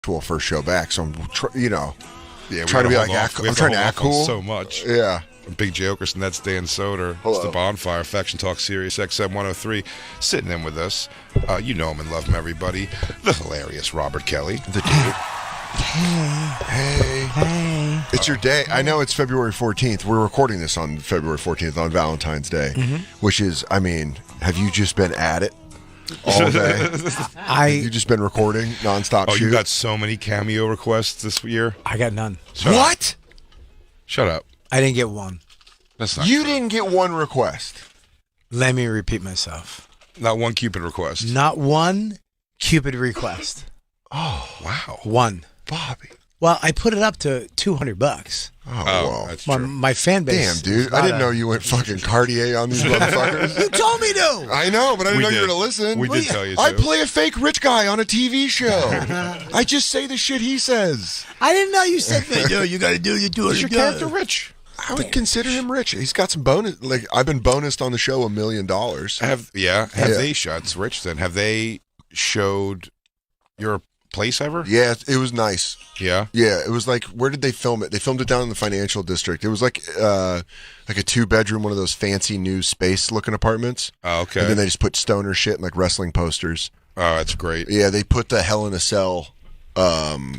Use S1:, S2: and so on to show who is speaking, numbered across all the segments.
S1: first show back, so I'm,
S2: Yeah,
S1: trying to be like, I'm trying to act cool
S2: so much.
S1: Yeah.
S2: Big Jokers, and that's Dan Soder.
S1: Hello.
S2: It's the Bonfire, Faction Talk Sirius XM 103, sitting in with us. You know him and love him, everybody. The hilarious Robert Kelly.
S1: The dude. Hey. It's your day. I know it's February 14th. We're recording this on February 14th on Valentine's Day, which is, have you just been at it all day? You just been recording nonstop?
S2: Oh,
S1: shoot?
S2: you got so many Cameo requests this year?
S3: I got none.
S1: What?
S2: Shut up.
S3: I didn't get one.
S2: That's not
S1: You
S2: true.
S1: didn't get one request.
S3: Let me repeat myself.
S2: Not one Cupid request.
S3: Not one Cupid request.
S1: Oh,
S2: Wow.
S3: One.
S1: Bobby.
S3: Well, I put it up to $200.
S1: Oh, well.
S2: That's true.
S3: My fan base.
S1: Damn, dude. I didn't know you went fucking Cartier on these motherfuckers.
S3: You told me to.
S1: I know, but I didn't
S2: We
S1: know you were
S2: did.
S1: going to listen.
S2: We did tell you
S1: I
S2: to.
S1: play a fake rich guy on a TV show. I just say the shit he says.
S3: I didn't know you said that. No, you got to do your
S1: Is your character rich? I would consider him rich. He's got some bonus. Like, I've been bonused on the show $1 million.
S2: Have they shot Rich then? Have they showed your place ever?
S1: Yeah, it was nice.
S2: Yeah.
S1: Yeah, it was like, where did they film it? They filmed it down in the financial district. It was like a 2-bedroom, one of those fancy new space looking apartments.
S2: Oh, okay.
S1: And then they just put stoner shit and like wrestling posters.
S2: Oh, that's great.
S1: Yeah, they put the Hell in a Cell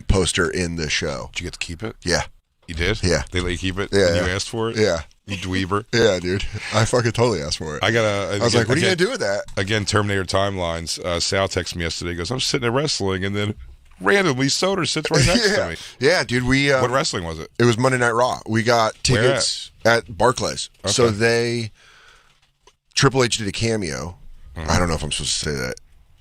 S1: poster in the show.
S2: Did you get to keep it?
S1: Yeah.
S2: You did?
S1: Yeah.
S2: They let you keep it?
S1: Yeah,
S2: And
S1: yeah.
S2: you asked for it?
S1: Yeah.
S2: You dweeber?
S1: Yeah, dude. I fucking totally asked for it.
S2: I
S1: was like, what are you going to do with that?
S2: Again, Terminator timelines. Sal texted me yesterday. He goes, I'm sitting there wrestling, and then randomly Soder sits right next to me.
S1: Yeah, dude.
S2: What wrestling was it?
S1: It was Monday Night Raw. We got tickets at Barclays.
S2: Okay.
S1: So Triple H did a cameo. I don't know if I'm supposed to say that.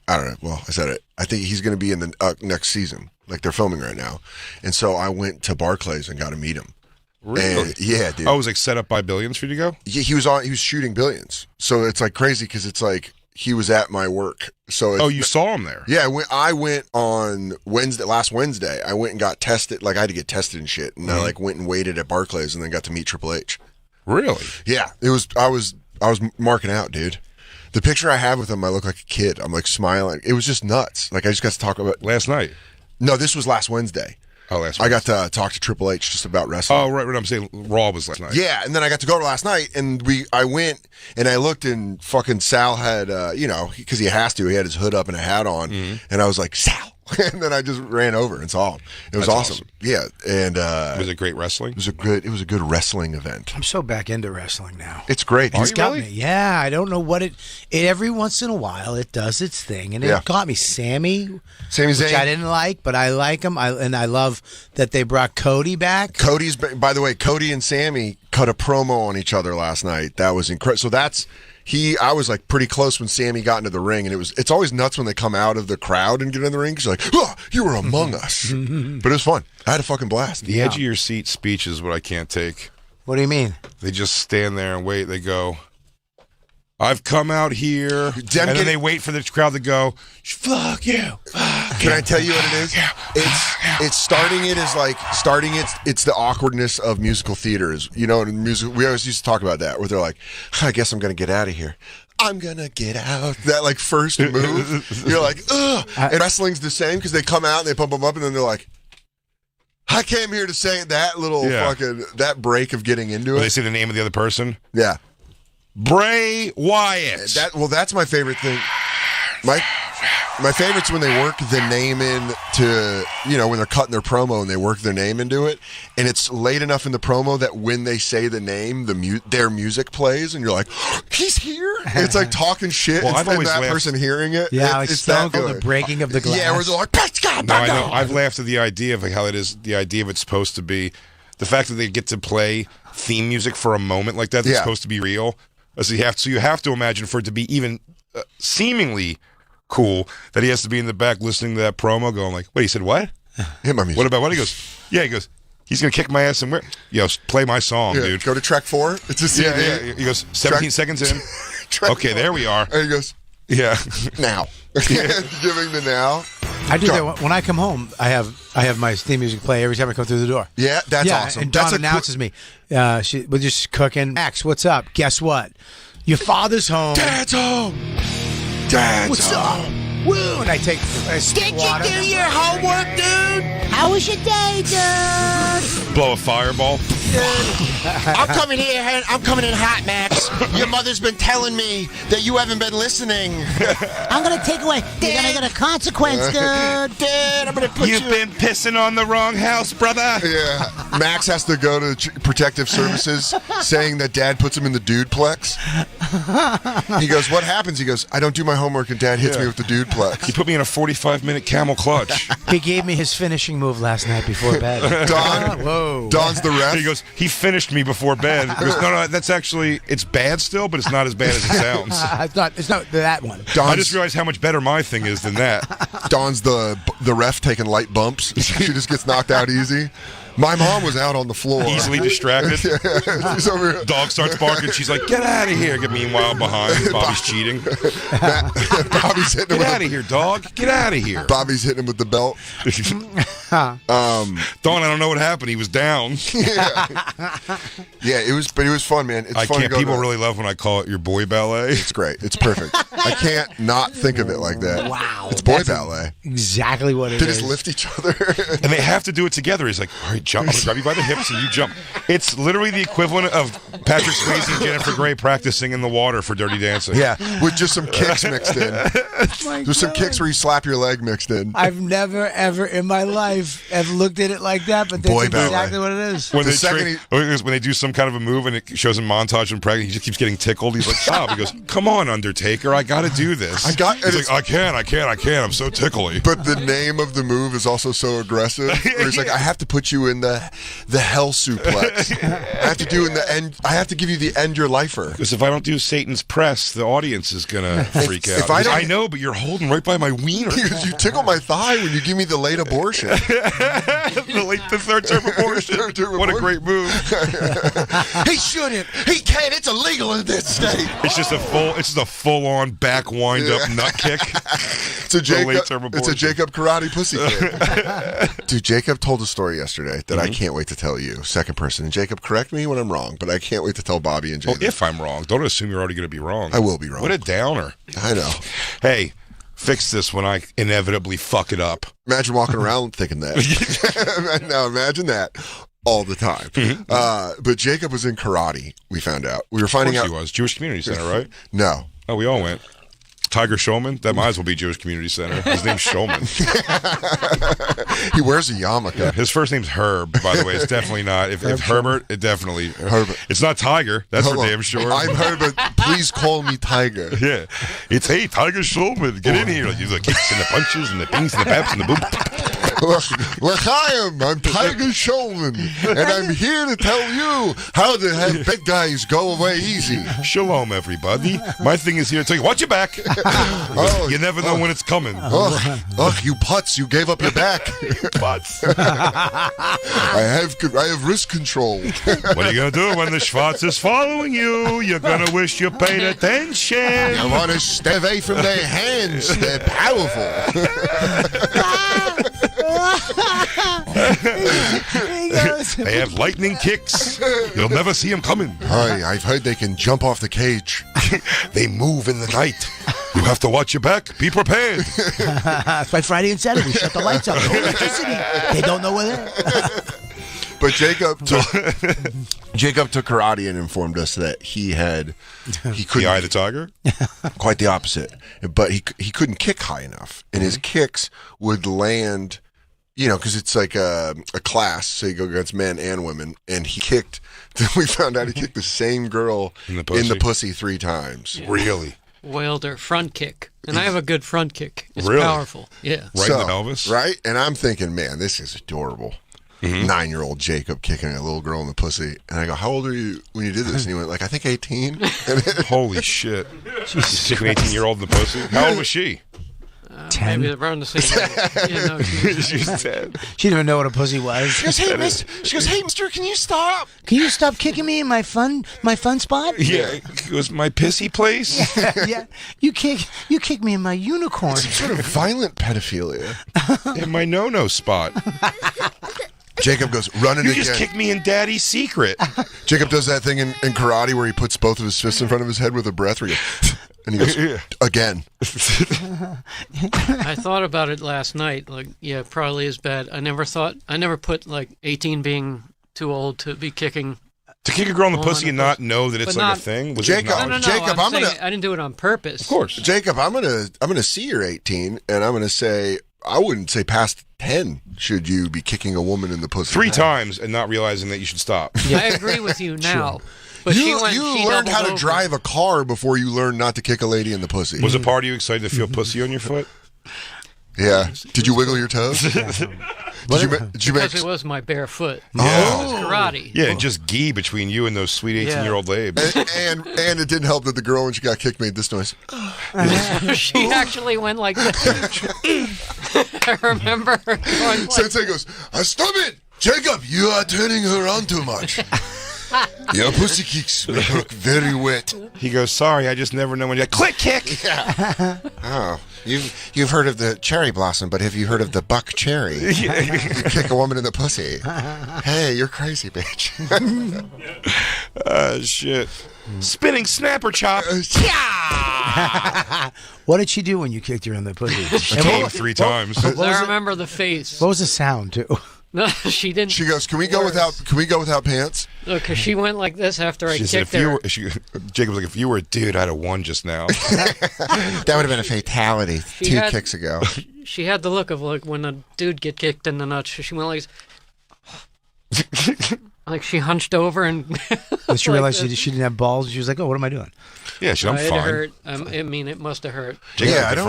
S1: I don't know. Well, I said it. I think he's going to be in the next season. Like, they're filming right now. And so I went to Barclays and got to meet him.
S2: Really?
S1: And, yeah, dude.
S2: Oh, it was like set up by Billions for you to go?
S1: Yeah, he was shooting Billions. So it's like crazy because it's like he was at my work. So it's,
S2: You saw him there?
S1: Yeah, I went on last Wednesday. I went and got tested. Like, I had to get tested and shit. And I went and waited at Barclays and then got to meet Triple H.
S2: Really?
S1: Yeah, I was marking out, dude. The picture I have with him, I look like a kid. I'm like smiling. It was just nuts. Like, I just got to talk about.
S2: Last night?
S1: No, this was last Wednesday.
S2: Oh, last
S1: I
S2: night.
S1: got to talk to Triple H just about wrestling.
S2: Oh, right. I'm saying Raw was last night.
S1: Yeah, and then I got to go to last night, and I went and I looked, and fucking Sal had, because he has to, he had his hood up and a hat on, and I was like, Sal, and then I just ran over and saw him. It was
S2: That's
S1: awesome. Yeah, and
S2: Was it great wrestling?
S1: it was a good wrestling event.
S3: I'm so back into wrestling now.
S1: It's great.
S3: It's
S2: you
S3: got
S2: really?
S3: me. Yeah, I don't know what it every once in a while it does its thing, and it got me. Sami
S1: Sami
S3: which I
S1: Zayn.
S3: didn't like, but I like him. And I love that they brought Cody back.
S1: By the way, Cody and Sammy cut a promo on each other last night. That was incredible. So I was like pretty close when Sammy got into the ring, and it's always nuts when they come out of the crowd and get in the ring because you're like, oh, you were among us. But it was fun. I had a fucking blast.
S2: The edge of your seat speech is what I can't take.
S3: What do you mean?
S2: They just stand there and wait. They go, I've come out here. And then they wait for the crowd to go, fuck you.
S1: Can I tell you what it is? It's starting it as like it's the awkwardness of musical theaters. You know, in music we always used to talk about that, where they're like, I guess I'm gonna get out of here. I'm gonna get out. That like first move, you're like, ugh. And wrestling's the same because they come out and they pump them up, and then they're like, I came here to say that little fucking that break of getting into
S2: When
S1: it.
S2: they say the name of the other person,
S1: Yeah.
S2: Bray Wyatt.
S1: That's my favorite thing. My favorite's when they work the name into, when they're cutting their promo and they work their name into it, and it's late enough in the promo that when they say the name, their music plays, and you're like, he's here. It's like talking shit.
S2: Well, I've
S1: and
S2: always
S1: that
S2: laughed-
S1: person hearing it.
S3: Yeah, like
S1: it's
S3: Stone
S1: that
S3: Cold,
S1: good.
S3: the breaking of the glass.
S1: Yeah, where they're like,
S2: No, I know. I've laughed at the idea of how it is. The idea of it's supposed to be the fact that they get to play theme music for a moment like that. That's supposed to be real. So you have to imagine for it to be even seemingly cool that he has to be in the back listening to that promo, going like, "Wait, he said what?
S1: Hit my music.
S2: What about what?" He goes, "Yeah." He goes, "He's gonna kick my ass and where? Play my song, dude."
S1: Go to track 4. It's a CD.
S2: Yeah. He goes, 17 seconds in. Okay, there we are.
S1: And he goes,
S2: Yeah.
S1: now. Giving the now.
S3: I do that when I come home. I have my theme music play every time I come through the door.
S1: Yeah, that's awesome.
S3: And Dawn
S1: That's
S3: announces me. We're just cooking. Max, what's up? Guess what? Your father's home.
S1: Dad's home. Dad's
S3: What's
S1: home.
S3: up? Woo! And I take
S4: Did
S3: water.
S4: you do your homework, dude? How was your day, dude?
S2: Blow a fireball.
S1: I'm coming in hot, Max. Your mother's been telling me that you haven't been listening.
S4: I'm gonna take away. You're gonna get a consequence, dude.
S1: Dad, I'm gonna put
S2: You've been pissing on the wrong house, brother.
S1: Yeah. Max has to go to Protective Services saying that Dad puts him in the dudeplex. He goes, what happens? He goes, I don't do my homework and Dad hits me with the dudeplex.
S2: He put me in a 45-minute camel clutch.
S3: He gave me his finishing move last night before bed.
S1: Don's the ref.
S2: He goes, he finished me before bed. He goes, no, that's actually, it's bad still, but it's not as bad as it sounds.
S3: It's not that one.
S2: I just realized how much better my thing is than that.
S1: Don's the ref taking light bumps. She just gets knocked out easy. My mom was out on the floor.
S2: Easily distracted.
S1: She's over here.
S2: Dog starts barking. She's like, get out of here. Meanwhile, behind, Bobby's cheating.
S1: Bobby's hitting him
S2: Get out of here, dog. Get out of here.
S1: Bobby's hitting him with the belt.
S2: Don, I don't know what happened. He was down.
S1: Yeah, it was fun, man. It's fun.
S2: People really love when I call it your boy ballet.
S1: It's great. It's perfect. I can't not think of it like that.
S3: Wow.
S1: It's boy ballet.
S3: Exactly what it
S1: They
S3: is.
S1: just lift each other.
S2: And they have to do it together. He's like, all right, jump. I'm going to grab you by the hips and you jump. It's literally the equivalent of Patrick Swayze and Jennifer Grey practicing in the water for Dirty Dancing.
S1: Yeah, with just some kicks mixed in. There's some kicks where you slap your leg mixed in.
S3: I've never, ever in my life have looked at it like that, but that's
S1: Boy ballet.
S3: exactly what it is.
S2: When
S1: The
S2: when they do some kind of a move and it shows a montage and practice, he just keeps getting tickled. He's like, stop. He goes, come on, Undertaker. I got to do this. He's like, I can't. I'm so tickly.
S1: But the name of the move is also so aggressive. Where he's like, I have to put you in the hell suplex. I have to do in the end. I have to give you the end your lifer.
S2: Because if I don't do Satan's press, the audience is going to freak out.
S1: if I don't-
S2: I know, but you're holding right by my wiener.
S1: Because you tickle my thigh when you give me the late abortion.
S2: the third term abortion. What a great move.
S1: He shouldn't. He can't. It's illegal in this state.
S2: It's just a full on back wind up nut kick.
S1: It's a Jacob karate pussy kick. Dude, Jacob told a story yesterday that I can't wait to tell you. Second person. And Jacob, correct me when I'm wrong, but I can't wait to tell Bobby and Jacob.
S2: Well, if I'm wrong, don't assume you're already going to be wrong.
S1: I will be wrong.
S2: What a downer.
S1: I know.
S2: Hey, fix this when I inevitably fuck it up.
S1: Imagine walking around thinking that. Now imagine that all the time. But Jacob was in karate, we found out. We were finding out.
S2: He was. Jewish Community Center, right?
S1: No.
S2: Oh, we all went. Tiger Showman? That might as well be Jewish Community Center. His name's Showman.
S1: He wears a yarmulke.
S2: Yeah, his first name's Herb, by the way. It's definitely not. If Herbert, it definitely.
S1: Herbert.
S2: It's not Tiger. That's for
S1: Hold on.
S2: damn sure.
S1: I'm Herbert. Please call me Tiger.
S2: Yeah. It's, hey, Tiger Showman. Get in here. You do the kicks and the punches and the pings and the baps and the boom.
S1: I'm Tiger Showman, and I'm here to tell you how to have big guys go away easy.
S2: Shalom, everybody. My thing is here to tell you, watch your back. You never know when it's coming.
S1: You putz, you gave up your back.
S2: Putz.
S1: I have wrist control.
S2: What are you going to do when the Schwartz is following you? You're going to wish you paid attention.
S1: I want to stay away from their hands. They're powerful.
S2: They have lightning kicks. You'll never see them coming.
S1: I've heard they can jump off the cage.
S2: They move in the night. You have to watch your back. Be prepared.
S3: That's why Friday and Saturday shut the lights out. No electricity. They don't know where they're.
S1: But Jacob took karate and informed us that he couldn't.
S2: The eye of the tiger?
S1: Quite the opposite. But he couldn't kick high enough, and his kicks would land. Because it's like a class, so you go against men and women, and he kicked. We found out he kicked the same girl in the pussy 3 times.
S2: Yeah. Really?
S5: Wilder front kick, and I have a good front kick. It's
S2: really
S5: powerful. Yeah.
S2: Right in the pelvis.
S1: Right, and I'm thinking, man, this is adorable. 9-year-old Jacob kicking a little girl in the pussy, and I go, "How old are you when you did this?" And he went, "Like I think 18."
S2: Holy shit! He's kicking an 18-year-old in the pussy. How old was she?
S3: 10.
S5: Maybe around the same age. Yeah, no,
S2: She's 10.
S3: She didn't even know what a pussy was.
S1: She goes, "Hey, mister, can you stop?
S3: Can you stop kicking me in my fun spot?"
S2: Yeah, it was my pissy place.
S3: Yeah. You kick me in my unicorn.
S1: Sort of violent pedophilia.
S2: In my no-no spot.
S1: Jacob goes running
S2: You
S1: again.
S2: just kicked me in Daddy's secret.
S1: Jacob does that thing in karate where he puts both of his fists in front of his head with a breath. Where he goes, And he goes, again.
S5: I thought about it last night. Like, yeah, probably is bad. I never put like 18 being too old to be kicking.
S2: To kick a girl in the pussy and not know that it's like a thing? Was
S1: Jacob,
S2: it
S1: Jacob,
S5: I didn't do it on purpose.
S2: Of course.
S1: Jacob, I'm gonna see you're 18, and I'm gonna say I wouldn't say past 10 should you be kicking a woman in the pussy.
S2: 3 times and not realizing that you should stop.
S5: Yeah, I agree with you now. But
S1: you
S5: she
S1: learned how to
S5: over.
S1: drive a car before you learned not to kick a lady in the pussy.
S2: Was a part of you excited to feel pussy on your foot?
S1: Yeah. Did you wiggle your toes? Did you make?
S5: Because it was my bare foot.
S2: Yeah.
S5: It was karate.
S2: Yeah, and just gee between you and those sweet 18-year-old labes.
S1: And it didn't help that the girl, when she got kicked, made this noise.
S5: She actually went like this. I remember her going like,
S1: Sensei goes, stop it! Jacob, you are turning her on too much. Your pussy kicks look very wet.
S2: He goes, sorry, I just never know when you click kick.
S1: Yeah. Oh, you've heard of the cherry blossom, but have you heard of the buck cherry? You kick a woman in the pussy. Hey, you're crazy, bitch.
S2: Shit. Spinning snapper chop.
S3: What did she do when you kicked her in the pussy?
S2: She came 3 times.
S5: I remember the face.
S3: What was the sound too?
S5: No, she didn't.
S1: She goes, Can we go without pants?
S5: Because she went like this after I
S2: She said,
S5: kicked her.
S2: Jacob was like, if you were a dude, I'd have won just now.
S1: That would have been a fatality two kicks ago.
S5: She had the look of like when a dude get kicked in the nuts. She went like, like she hunched over and.
S3: When she realized she didn't have balls, she was like, "Oh, what am I doing?"
S2: Yeah, I'm
S5: it
S2: fine.
S5: hurt. I mean, it must have hurt.
S2: Jacob
S1: Yeah,
S2: had
S1: I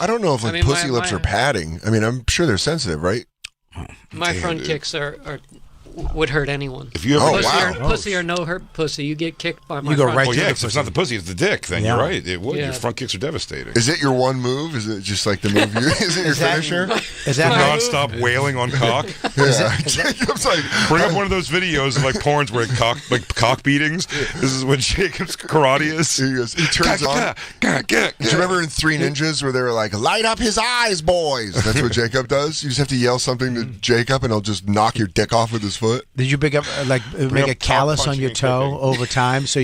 S1: don't know if like pussy lips are padding. I mean, I'm sure they're sensitive, right?
S5: My front kicks would hurt anyone.
S2: If you have
S5: pussy or no hurt pussy, you get kicked by my
S3: You go
S5: front
S3: right
S2: well,
S3: to
S2: yeah,
S3: the
S2: except it's
S3: pussy.
S2: not the pussy, it's the dick. Then
S3: Yeah.
S2: you're right. It would.
S5: Yeah.
S2: Your front kicks are devastating.
S1: Is it your one move? Is it just like the move? Is it your finisher?
S3: Is that how,
S2: Non-stop wailing on cock.
S1: Yeah. Jacob's like,
S2: Bring up one of those videos of like porns where cock beatings. This is what Jacob's karate is.
S1: he turns on. Do you remember in Three Ninjas where they were like, light up his eyes, boys? That's what Jacob does. You just have to yell something to Jacob and he'll just knock your dick off with his foot.
S3: did you pick up make a
S2: up
S3: callus
S2: cock
S3: on your
S2: punching
S3: toe
S2: and kicking.
S3: over time? So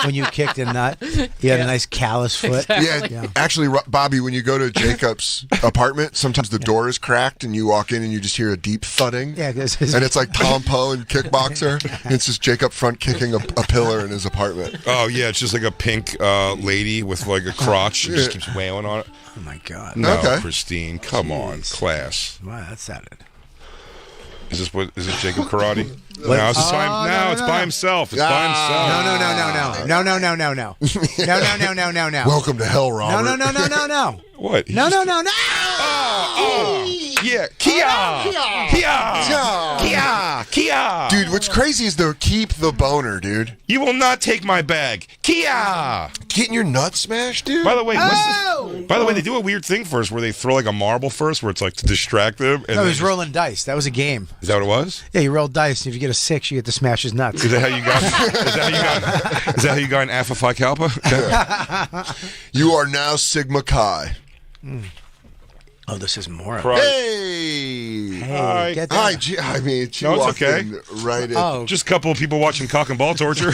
S3: when you kicked a nut, you had a nice callus foot.
S5: Exactly.
S1: Yeah, actually, Bobby, when you go to Jacob's apartment, sometimes the door is cracked and you walk in and you just hear a deep thudding.
S3: Yeah, because
S1: And it's like Tom Poe and Kickboxer. And it's just Jacob front kicking a pillar in his apartment.
S2: Oh yeah, it's just like a pink lady with like a crotch. It just keeps wailing on it.
S3: oh my god,
S2: No,
S1: Okay.
S2: Christine, come on, class.
S3: wow, that sounded.
S2: Is this Jacob karate?
S3: What?
S2: No, it's
S3: Oh,
S2: it's by himself. It's by himself.
S3: No.
S1: Welcome to hell, Robert.
S3: No.
S2: What?
S3: No.
S2: Yeah, Kia.
S1: Dude, what's crazy is they'll keep the boner, dude.
S2: You will not take my bag, Kia.
S1: Getting your nuts smashed, dude?
S2: By the way, they do a weird thing first where they throw like a marble first, where it's like to distract them. And
S3: No, he
S2: they
S3: was rolling dice. That was a game.
S2: Is that what it was?
S3: Yeah, you roll dice, and if you get a 6, you get to smash his nuts.
S2: Is that how you got? Is that how you got an Alpha Phi Kalpa?
S1: You are now Sigma Chi.
S3: Oh, this is more.
S1: Hey!
S2: Hi.
S3: Get
S1: Hi,
S3: that.
S1: I mean, she
S2: No, it's
S1: walked
S2: okay.
S1: in right in.
S3: Oh,
S2: Just a couple of people watching cock and ball torture.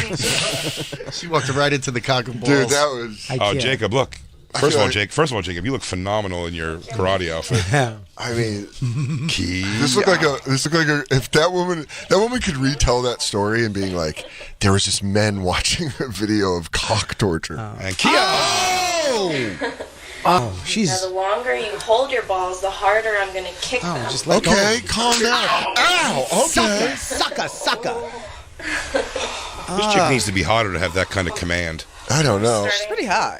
S6: She walked right into the cock and balls.
S1: Dude, that was...
S3: I
S2: Oh,
S3: can't.
S1: I
S2: Jacob, look.
S1: feel
S2: First of
S1: like-
S2: all, Jacob, you look phenomenal in your karate outfit.
S1: I mean,
S2: Kia.
S1: this looked like a. If that woman could retell that story and being like, there was just men watching a video of cock torture.
S2: And Kia.
S3: Oh,
S7: Now,
S3: she's.
S7: the longer you hold your balls, the harder I'm going to kick them.
S3: Just let go.
S1: Okay, calm down. Ow! Okay.
S3: Sucker.
S2: This chick needs to be hotter to have that kind of command.
S1: I don't know.
S7: It's
S8: pretty hot.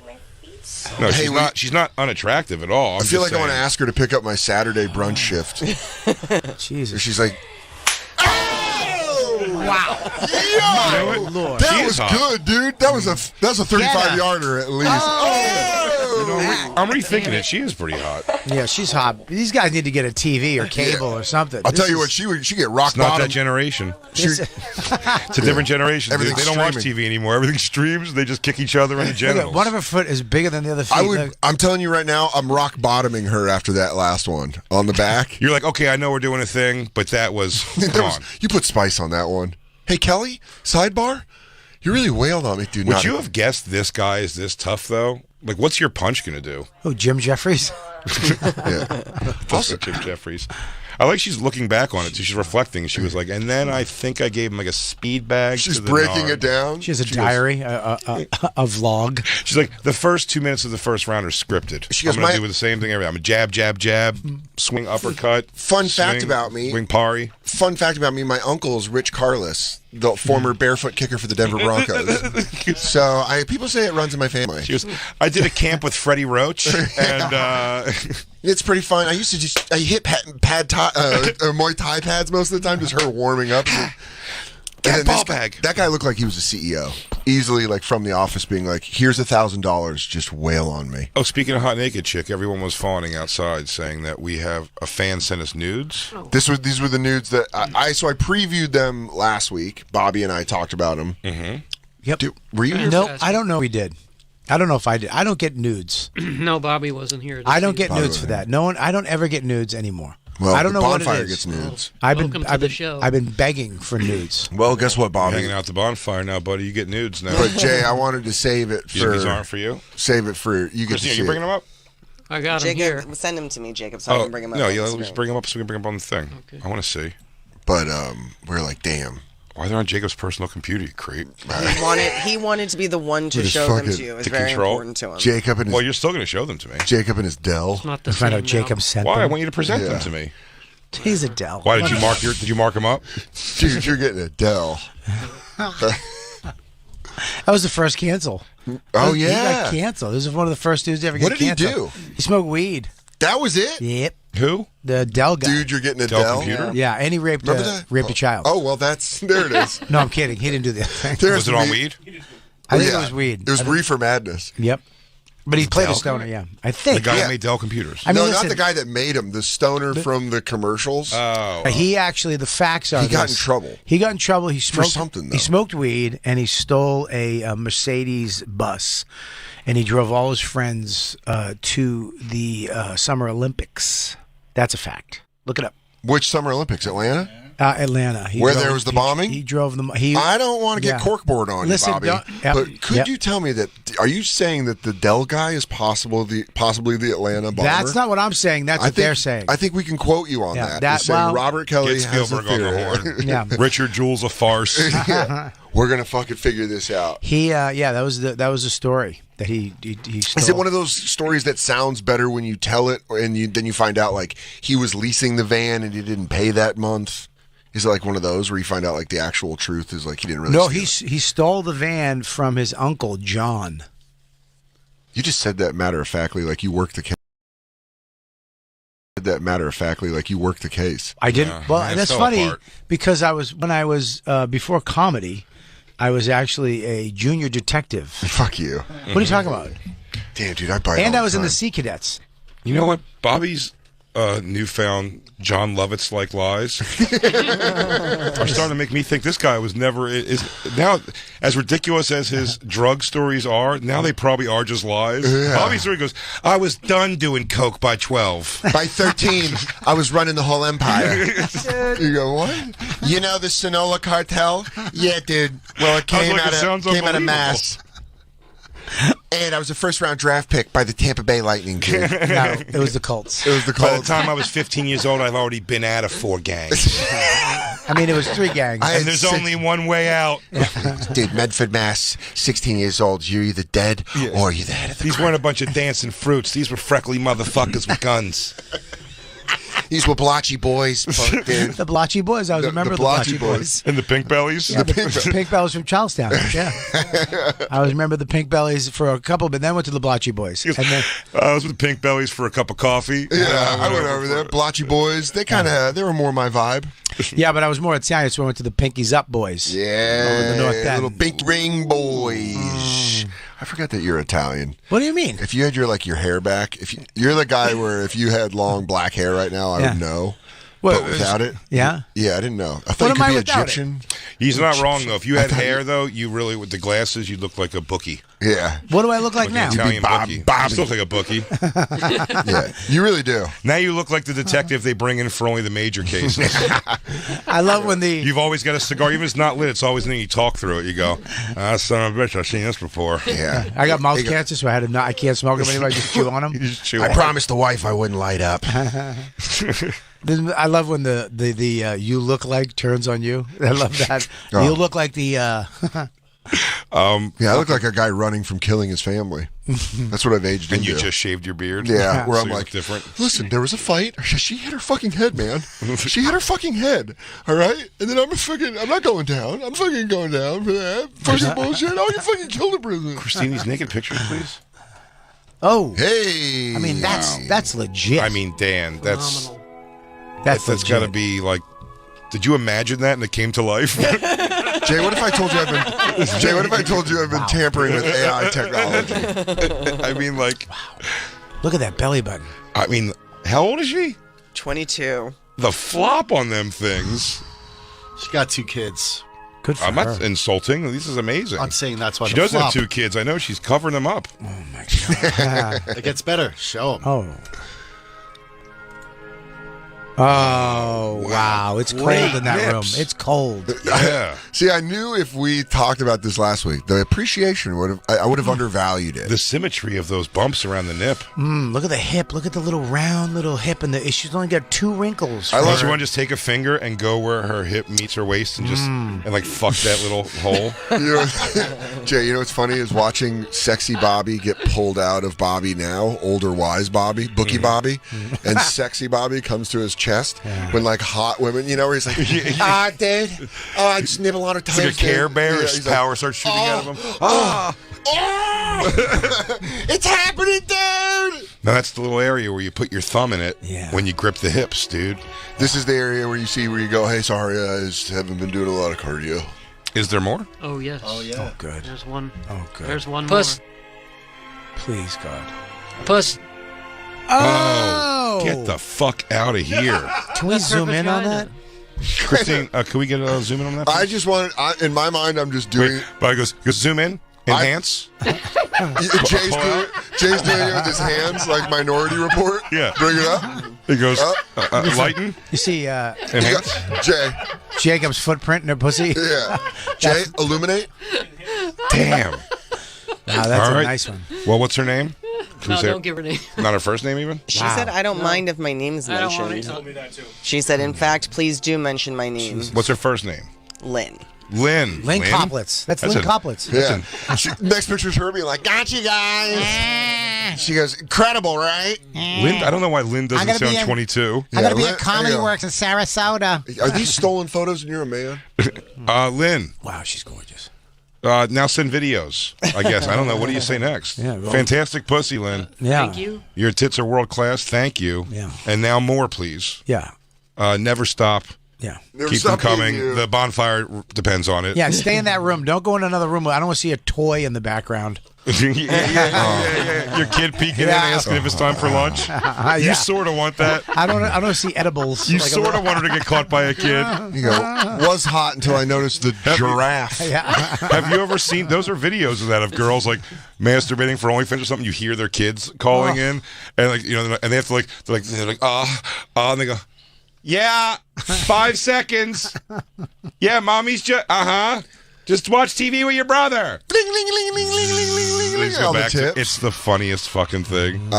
S2: No,
S1: Hey,
S2: she's not unattractive at all.
S1: I feel like I want to ask her to pick up my Saturday brunch shift.
S3: Jesus.
S1: She's like,
S3: Wow.
S1: yo,
S3: Lord.
S1: that
S2: She
S1: was
S2: is hot.
S1: good, dude. That was a 35-yarder at least.
S2: I'm rethinking it. She is pretty hot.
S3: Yeah, she's hot. These guys need to get a TV or cable or something.
S1: I'll
S3: This
S1: tell you
S3: is-
S1: what, she get rock
S2: It's not
S1: bottom.
S2: that generation.
S3: this-
S2: It's a different generation. Dude. They
S1: Everything's
S2: don't watch
S1: streaming.
S2: TV anymore. Everything streams. They just kick each other in the
S3: Look
S2: genitals.
S3: at, one of her foot is bigger than the other feet. Look.
S1: I'm telling you right now, I'm rock bottoming her after that last one on the back.
S2: You're like, okay, I know we're doing a thing, but that was come on.
S1: You put spice on that one. Hey, Kelly, sidebar? You really wailed on me, dude.
S2: Would you have guessed this guy is this tough though? Like, what's your punch gonna do?
S3: Oh, Jim Jeffries.
S2: Also, Jim Jeffries. I like she's looking back on it too. She's reflecting. She was like, and then I think I gave him like a speed bag.
S1: She's breaking it down.
S3: She has a diary, a vlog.
S2: She's like, the first 2 minutes of the first round are scripted. She goes, I'm going to do the same thing every time. I'm a jab, jab, jab, swing uppercut.
S1: Fun fact about me.
S2: Swing pari.
S1: Fun fact about me, my uncle is Rich Carlos, the former barefoot kicker for the Denver Broncos. So people say it runs in my family.
S2: She goes, I did a camp with Freddie Roach, and
S1: it's pretty fun. I used to hit Muay Thai pads most of the time, just her warming up. And
S2: ball bag.
S1: That guy looked like he was a CEO, easily like from the office, being like, "Here's $1,000, just wail on me."
S2: Oh, speaking of hot naked chick, everyone was fawning outside, saying that we have a fan sent us nudes.
S5: Oh.
S1: These were the nudes that I previewed them last week. Bobby and I talked about them.
S2: Mm-hmm.
S3: Yep.
S1: Were you?
S3: No, I don't know if we did. I don't know if I did. I don't get nudes.
S5: No, Bobby wasn't here.
S3: I don't get nudes for that. No one. I don't ever get nudes anymore.
S1: Well,
S3: I don't know what it
S1: Bonfire
S3: is.
S1: gets nudes.
S5: Welcome to the show.
S3: I've been begging for nudes.
S1: Well, guess what, Bobby?
S2: Hanging out the bonfire now, buddy. You get nudes now.
S1: But Jay, I wanted to save it
S2: You
S1: for.
S2: these aren't for you.
S1: Save it for you. Get
S2: Christina,
S1: to see
S2: you bringing
S1: it.
S2: them up?
S5: I got him here.
S8: Jacob, send them to me, Jacob, so I can bring them up.
S2: No,
S8: on the
S2: let's
S8: screen.
S2: bring them up so we can bring them up on the thing.
S5: Okay.
S2: I want to see.
S1: But we're like, damn.
S2: Why they're on Jacob's personal computer, you creep.
S8: He wanted to be the one to
S1: With his
S8: show them
S1: fucking-
S8: to you. It was
S2: to
S8: very
S2: control.
S8: important to him.
S1: Jacob and his
S2: Well, you're still going to show them to me.
S1: Jacob and his Dell.
S5: It's not the
S3: Find
S5: same
S3: out Jacob
S5: now.
S3: sent
S2: Why? I
S3: them.
S2: want you to present
S1: Yeah.
S2: them to me.
S3: He's a Dell.
S2: Why did you mark him up?
S1: Dude, you're getting a Dell.
S3: That was the first cancel.
S1: Oh
S3: He
S1: yeah.
S3: got canceled. This was one of the first dudes to ever get
S1: What did he
S3: canceled.
S1: do?
S3: He smoked weed.
S1: That was it.
S3: Yep.
S2: Who?
S3: The Dell guy.
S1: Dude, you're getting a
S2: Dell
S1: Dell.
S2: computer?
S3: Yeah, and he raped
S1: Remember
S3: a
S1: that?
S3: child.
S1: Oh well, there it is.
S3: No, I'm kidding. He didn't do that thing.
S1: There's
S2: Was it on
S1: the-
S2: weed?
S3: I think
S1: Yeah.
S3: it was weed.
S1: It was Reefer Madness.
S3: Yep. But he played
S2: Dell
S3: a stoner,
S2: guy?
S3: yeah. I
S2: The
S3: think.
S2: guy
S1: Yeah.
S2: that made Dell computers.
S3: I mean,
S1: No,
S3: listen,
S1: not the guy that made him. The stoner from the commercials.
S2: Oh.
S3: He actually, the facts are
S1: He got
S3: this.
S1: in trouble.
S3: He got in trouble. He smoked
S1: something, though.
S3: He smoked weed and he stole a Mercedes bus, and he drove all his friends to the Summer Olympics. That's a fact. Look it up.
S1: Which Summer Olympics? Atlanta?
S3: Atlanta.
S1: Where there was the bombing?
S3: He drove them.
S1: I don't want to get
S3: yeah.
S1: corkboard on
S3: Listen,
S1: you, Bobby.
S3: don't- yep,
S1: but could
S3: yep.
S1: you tell me that? Are you saying that the Dell guy is possibly the Atlanta bomber?
S3: That's not what I'm saying. That's what they're saying.
S1: I think we can quote you on
S3: Yeah,
S1: that.
S3: that-
S1: You're saying
S3: well-
S1: Robert Kelly
S2: Get
S1: has a
S2: Spielberg on the
S1: theory.
S2: horn.
S3: Yeah.
S2: Richard Jewell's a farce.
S1: We're gonna fucking figure this out.
S3: He, that was the story that he stole.
S1: Is it one of those stories that sounds better when you tell it, and then you find out like he was leasing the van and he didn't pay that month? Is it like one of those where you find out like the actual truth is like he didn't really?
S3: No,
S1: steal it?
S3: he stole the van from his uncle John.
S1: You just said that matter of factly, like you worked the case. That matter of factly, like you worked the case.
S3: I didn't.
S2: Yeah,
S3: well,
S2: man, it
S3: that's
S2: fell
S3: funny
S2: apart.
S3: because when I was before comedy, I was actually a junior detective.
S1: Fuck you.
S3: What are you talking about?
S1: Damn, dude, I bite.
S3: And
S1: all
S3: I was in the
S1: time.
S3: Sea Cadets.
S2: You know what? Bobby's newfound John Lovitz like lies are starting to make me think this guy was never is now as ridiculous as his drug stories are. Now they probably are just lies.
S1: Yeah.
S2: Bobby's story goes, "I was done doing coke by 12."
S1: By 13, I was running the whole empire. You go, what? You know the Sonoma cartel? Yeah, dude. Well, it
S2: I was
S1: came
S2: like,
S1: out
S2: it sounds
S1: of
S2: unbelievable.
S1: Mass. And I was a first-round draft pick by the Tampa Bay Lightning, dude.
S3: No, it was the Colts.
S1: It was the
S2: By the
S1: Colts.
S2: time I was 15 years old, I've already been out of 4 gangs,
S3: I mean, it was 3 gangs.
S1: I-
S2: and there's only one way out.
S1: Dude, Medford, Mass, 16 years old. You're either dead or you're the head of the
S2: These weren't a bunch of dancing fruits. These were freckly motherfuckers with guns.
S1: These were blotchy boys, dude.
S3: The Blotchy Boys. I was a member of the Blotchy Boys.
S2: And the pink bellies.
S3: Yeah, the Pink Bellies from Charlestown. Yeah, I was a member of the Pink Bellies for a couple, but then went to the Blotchy Boys. And then
S2: I was with the pink bellies for a cup of coffee.
S1: Yeah, I went over there. Blotchy boys. They were more my vibe.
S3: yeah, but I was more Italian, so I went to the Pinkies Up Boys.
S1: Yeah,
S3: Over the North End.
S1: little pink ring boys. I forgot that you're Italian.
S3: What do you mean?
S1: If you had your hair back, you're the guy where if you had long black hair right now, I
S3: Yeah.
S1: would know.
S3: Well,
S1: But without it,
S3: yeah.
S1: yeah, I didn't know. I
S3: What
S1: thought you
S3: am
S1: could
S3: I
S1: be
S3: without it?
S1: Egyptian.
S2: He's not wrong though. If you had hair though, you really with the glasses, you look like a bookie.
S1: Yeah.
S3: What do I look like
S2: Like
S3: now?
S2: an Italian
S1: Bob-
S2: bookie.
S1: Bobby.
S2: You still look like a bookie.
S1: Yeah. You really do.
S2: Now you look like the detective they bring in for only the major cases.
S3: I love when the
S2: You've always got a cigar, even if it's not lit. It's always then you talk through it. You go, son of a bitch, I've seen this before.
S1: Yeah.
S3: I got mouth cancer, so I can't smoke them anymore. I just chew on them.
S2: You just chew
S1: I
S2: on it.
S1: promised the wife I wouldn't light up.
S3: I love when the you look like turns on you. I love that.
S1: Oh.
S3: You look like the.
S1: Yeah, I look like a guy running from killing his family. That's what I've aged
S2: And
S1: into.
S2: you just shaved your beard.
S1: Yeah, where
S2: So
S1: I'm
S2: you look
S1: like,
S2: different.
S1: listen, there was a fight. She hit her fucking head, man. She hit her fucking head. All right, and then I'm not going down. I'm fucking going down for that fucking bullshit. I'll get fucking killed in prison.
S2: Christine, these naked pictures, please.
S3: Oh,
S1: Hey,
S3: I mean that's legit.
S2: I mean, Dan, that's
S3: that's
S2: got to be like. Did you imagine that and it came to life?
S1: Jay, what if I told you I've been tampering with AI technology?
S2: I mean, like,
S3: Look at that belly button.
S2: I mean, how old is she?
S8: 22.
S2: The flop on them things.
S6: She got 2 kids.
S3: Good for
S2: I'm
S3: her.
S2: not insulting. This is amazing.
S6: I'm saying that's why
S2: She
S6: the
S2: does have
S6: flop.
S2: 2 kids. I know she's covering them up.
S3: Oh my god.
S6: It gets better. Show them.
S3: Oh. Oh wow! It's cold in that room.
S2: nips.
S3: It's cold.
S2: Yeah.
S1: See, I knew if we talked about this last week, the appreciation I would have undervalued it.
S2: The symmetry of those bumps around the nip.
S3: Look at the hip. Look at the little round little hip, and she's only got 2 wrinkles.
S1: I love
S2: Unless you
S1: her.
S2: want to just take a finger and go where her hip meets her waist and just and like fuck that little hole.
S1: You know, Jay, you know what's funny is watching sexy Bobby get pulled out of Bobby now, older wise Bobby, bookie Bobby, and sexy Bobby comes to his chest when like hot women, you know, where he's like, dude, I just nibble on her
S2: It's like a
S1: toes.
S2: Care Bear.
S1: Yeah,
S2: His
S1: he's like,
S2: power starts shooting out of him.
S1: it's happening, dude.
S2: Now that's the little area where you put your thumb in it when you grip the hips, dude.
S1: This is the area where you go, hey, sorry, I just haven't been doing a lot of cardio.
S2: Is there more?
S5: Oh yes.
S6: Oh, yeah.
S3: Oh good.
S5: There's one.
S3: Oh good.
S5: There's one Puss.
S3: Please God.
S5: Puss.
S3: Oh.
S2: Get the fuck out of here.
S3: Can we zoom in on that?
S2: Christine, can we get a zoom in on that?
S1: I
S2: please?
S1: just wanted, in my mind, I'm just doing.
S2: Wait, but I goes zoom in, enhance.
S1: Jay's doing it with his hands, like Minority Report.
S2: Yeah.
S1: Bring it up.
S2: He goes lighten,
S3: You see
S2: enhance.
S1: Jay.
S3: Jacob's footprint in her pussy?
S1: Yeah. Jay, illuminate.
S2: Damn.
S3: Wow, that's
S2: All
S3: a
S2: right.
S3: nice one.
S2: Well, what's her name? Can we
S5: No,
S2: say-
S5: don't give her name.
S2: Not her first name even.
S8: She
S3: Wow.
S8: said, I don't mind if my name's
S5: I don't want
S8: mentioned.
S5: it.
S8: She said, in fact, please do mention my name.
S2: What's her first name?
S8: Lynn.
S2: Lynn.
S3: Lynn Coplitz. That's Lynn Coplitz.
S1: Yeah. Next picture's her being like, got you guys. She goes, incredible, right?
S2: Lynn. I don't know why Lynn doesn't
S4: gotta
S2: sound
S4: be in-
S2: 22.
S4: I gotta be
S1: Lynn-
S4: at Comedy
S1: there you go.
S4: Works in Sarasota.
S1: Are these stolen photos and you're a man?
S2: Lynn.
S3: Wow, she's gorgeous.
S2: Now send videos. I guess I don't know. What do you say next?
S3: Yeah, well-
S2: Fantastic pussy, Lynn.
S3: Yeah.
S5: Thank you.
S2: Your tits are world class. Thank you.
S3: Yeah.
S2: And now more, please.
S3: Yeah.
S2: Never stop.
S3: Yeah.
S1: Never
S2: Keep them
S1: stop being
S2: coming.
S1: you.
S2: The bonfire depends on it.
S3: Yeah, stay in that room. Don't go in another room. I don't want to see a toy in the background.
S2: yeah. Your kid peeking in, asking if it's time for lunch.
S3: Yeah.
S2: You sort of want that.
S3: I don't see edibles.
S2: You
S3: Like a
S2: sort
S3: little-
S2: of want her to get caught by a kid.
S1: You go, was hot until I noticed the giraffe.
S3: Yeah.
S2: Have you ever seen? Those are videos of that of girls like masturbating for OnlyFans or something. You hear their kids calling in, and like and they have to they're like and they go, yeah, 5 seconds. Yeah, mommy's just just watch TV with your brother.
S1: Ling, ling, ling, ling, ling, ling, ling, ling,
S2: Let's go
S1: all the
S2: back to
S1: tips.
S2: it's the funniest fucking thing.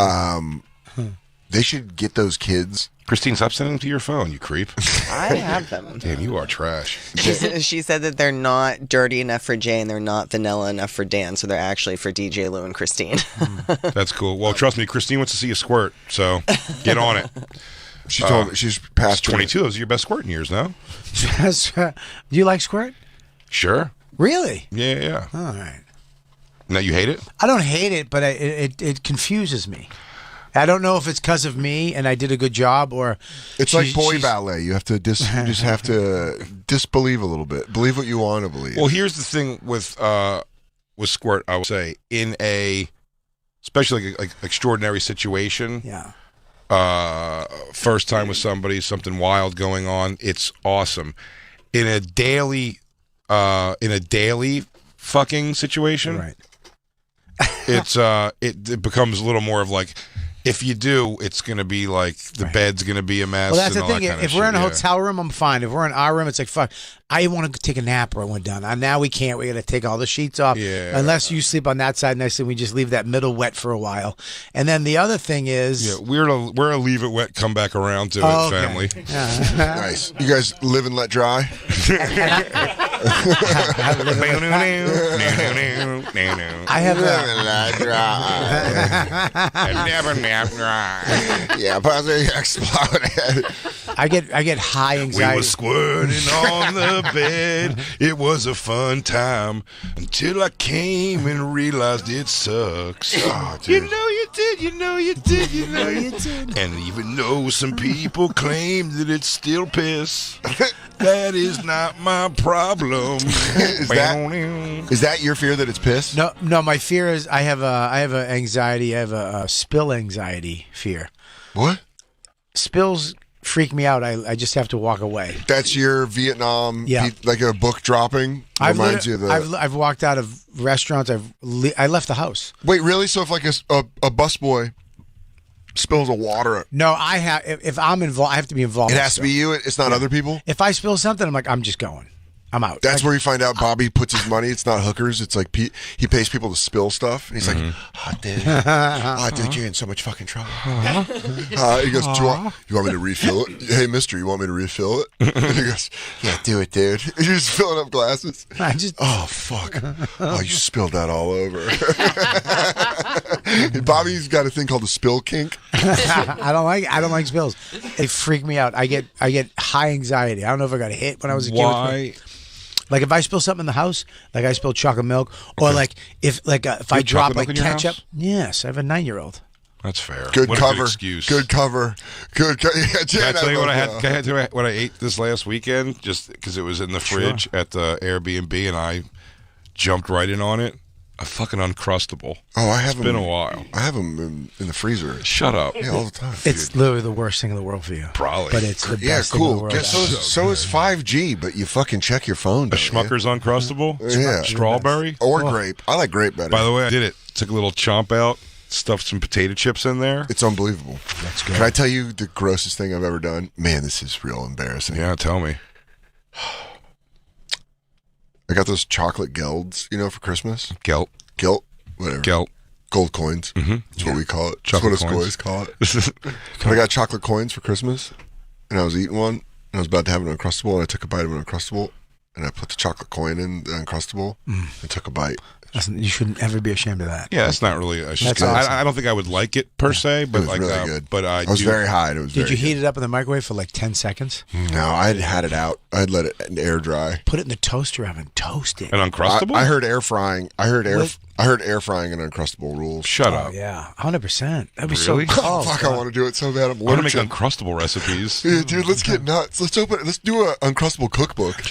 S1: They should get those kids.
S2: Christine, stop sending them to your phone, you creep.
S8: I have them.
S2: Damn, you are trash.
S8: She said that they're not dirty enough for Jay and they're not vanilla enough for Dan, so they're actually for DJ Lou and Christine.
S2: That's cool. Well, trust me, Christine wants to see you squirt, so get on it.
S1: She told me she's past
S2: 22. Those are your best squirting years, no?
S3: Do you like Squirt?
S2: Sure.
S3: Really?
S2: Yeah.
S3: All right.
S2: Now you hate it?
S3: I don't hate it, but it confuses me. I don't know if it's because of me and I did a good job, or
S1: It's like Boy
S3: she's-
S1: Ballet. You have to you just have to disbelieve a little bit. Believe what you want to believe.
S2: Well, here's the thing with Squirt. I would say in a especially like extraordinary situation.
S3: Yeah.
S2: First time with somebody, something wild going on. It's awesome. In a daily fucking situation.
S3: Right.
S2: it becomes a little more of like, if you do, it's going to be like the bed's going to be a mess.
S3: Well, that's
S2: and
S3: the
S2: all
S3: thing.
S2: that kind
S3: If
S2: of
S3: we're
S2: shit,
S3: in a
S2: yeah.
S3: hotel room, I'm fine. If we're in our room, it's like, fuck, I want to take a nap when we're done. Now we can't. We got to take all the sheets off.
S2: Yeah.
S3: Unless you sleep on that side next to me, we just leave that middle wet for a while. And then the other thing is...
S2: Yeah, we're a leave it wet, come back around to it family.
S1: Nice. You guys live and let dry?
S3: I have
S1: Live and let dry.
S2: Never nap dry.
S1: Yeah, possibly exploded.
S3: I get high
S2: We
S3: anxiety.
S2: were squirting on the bed. It was a fun time until I came and realized it sucks.
S1: Oh,
S2: You
S1: dude.
S2: know you did, you know you did, you know you did. And even though some people claim that it's still piss, that is not my problem.
S1: Is that your fear that it's piss?
S3: No. My fear is I have a anxiety. I have a spill anxiety fear.
S1: What?
S3: Spills freak me out. I just have to walk away.
S1: That's your Vietnam,
S3: Yeah.
S1: like a book dropping? Reminds you of the...
S3: I've walked out of restaurants. I left the house.
S1: Wait, really? So if like a busboy spills a water,
S3: No, I have. If I'm involved, I have to be involved.
S1: it
S3: in
S1: has to
S3: stuff.
S1: be you. It's not other people.
S3: If I spill something, I'm like, I'm just going. I'm out.
S1: That's where you find out Bobby puts his money. It's not hookers. It's like he pays people to spill stuff. And he's like, dude, you're in so much fucking trouble. He goes, you want me to refill it? Hey, mister, you want me to refill it? And he goes, yeah, do it, dude. And you're just filling up glasses. Oh, fuck. Oh, you spilled that all over. Bobby's got a thing called the spill kink.
S3: I don't like spills. They freak me out. I get high anxiety. I don't know if I got hit when I was a kid.
S2: Why?
S3: Like if I spill something in the house, like I spilled chocolate milk, or like if I drop
S2: chocolate
S3: like
S2: milk in your
S3: ketchup.
S2: house?
S3: Yes, I have a 9-year-old.
S2: That's fair.
S1: Good
S2: What a
S1: cover.
S2: Good excuse.
S1: Good cover. Good. Yeah,
S2: Can I tell you what I had? Can I tell you what I ate this last weekend? Just because it was in the fridge at the Airbnb, and I jumped right in on it. A fucking Uncrustable.
S1: Oh, I have
S2: It's
S1: them.
S2: been a while.
S1: I have them in the freezer.
S2: Shut up.
S1: Yeah, all the time.
S3: It's literally the worst thing in the world for you.
S2: Probably.
S3: But it's the
S1: Yeah,
S3: best thing in the
S1: cool.
S3: world.
S1: Guess so is 5G, but you fucking check your phone.
S2: A
S1: don't you?
S2: Schmucker's Uncrustable.
S1: Yeah.
S2: Strawberry.
S1: Or grape. I like grape better.
S2: By the way, I did it. Took a little chomp out. Stuffed some potato chips in there.
S1: It's unbelievable.
S3: That's good.
S1: Can I tell you the grossest thing I've ever done? Man, this is real embarrassing.
S2: Yeah, tell me.
S1: I got those chocolate gelds, for Christmas.
S2: Gelt.
S1: Whatever.
S2: Gelt.
S1: Gold coins. Mm-hmm. That's what we call it.
S2: Chocolate
S1: That's what
S2: coins.
S1: us boys call it. But I got chocolate coins for Christmas, and I was eating one, and I was about to have an Uncrustable, and I took a bite of an Uncrustable, and I put the chocolate coin in the Uncrustable, and took a bite.
S3: Listen, you shouldn't ever be ashamed of that.
S2: Yeah, that's not really.
S3: That's awesome.
S2: I don't think I would like it per se, but
S1: It was
S2: like
S1: really good.
S2: But I
S1: was
S2: do-
S1: very high. And it was
S3: Did
S1: very
S3: you heat it up in the microwave for like 10 seconds?
S1: good. No, I had it out. I'd let it air dry.
S3: Put it in the toaster oven. Toast it.
S2: An Uncrustable.
S1: I heard air frying. I heard
S3: What?
S1: air frying and Uncrustable rules.
S2: Shut
S3: Oh,
S2: up.
S3: yeah. 100%. That'd be
S2: Really?
S3: so cool.
S1: Fuck, I want to do it so bad. I'm
S2: I want to make
S1: lurching.
S2: Uncrustable recipes.
S1: Yeah, dude, let's get nuts. Let's do a Uncrustable cookbook.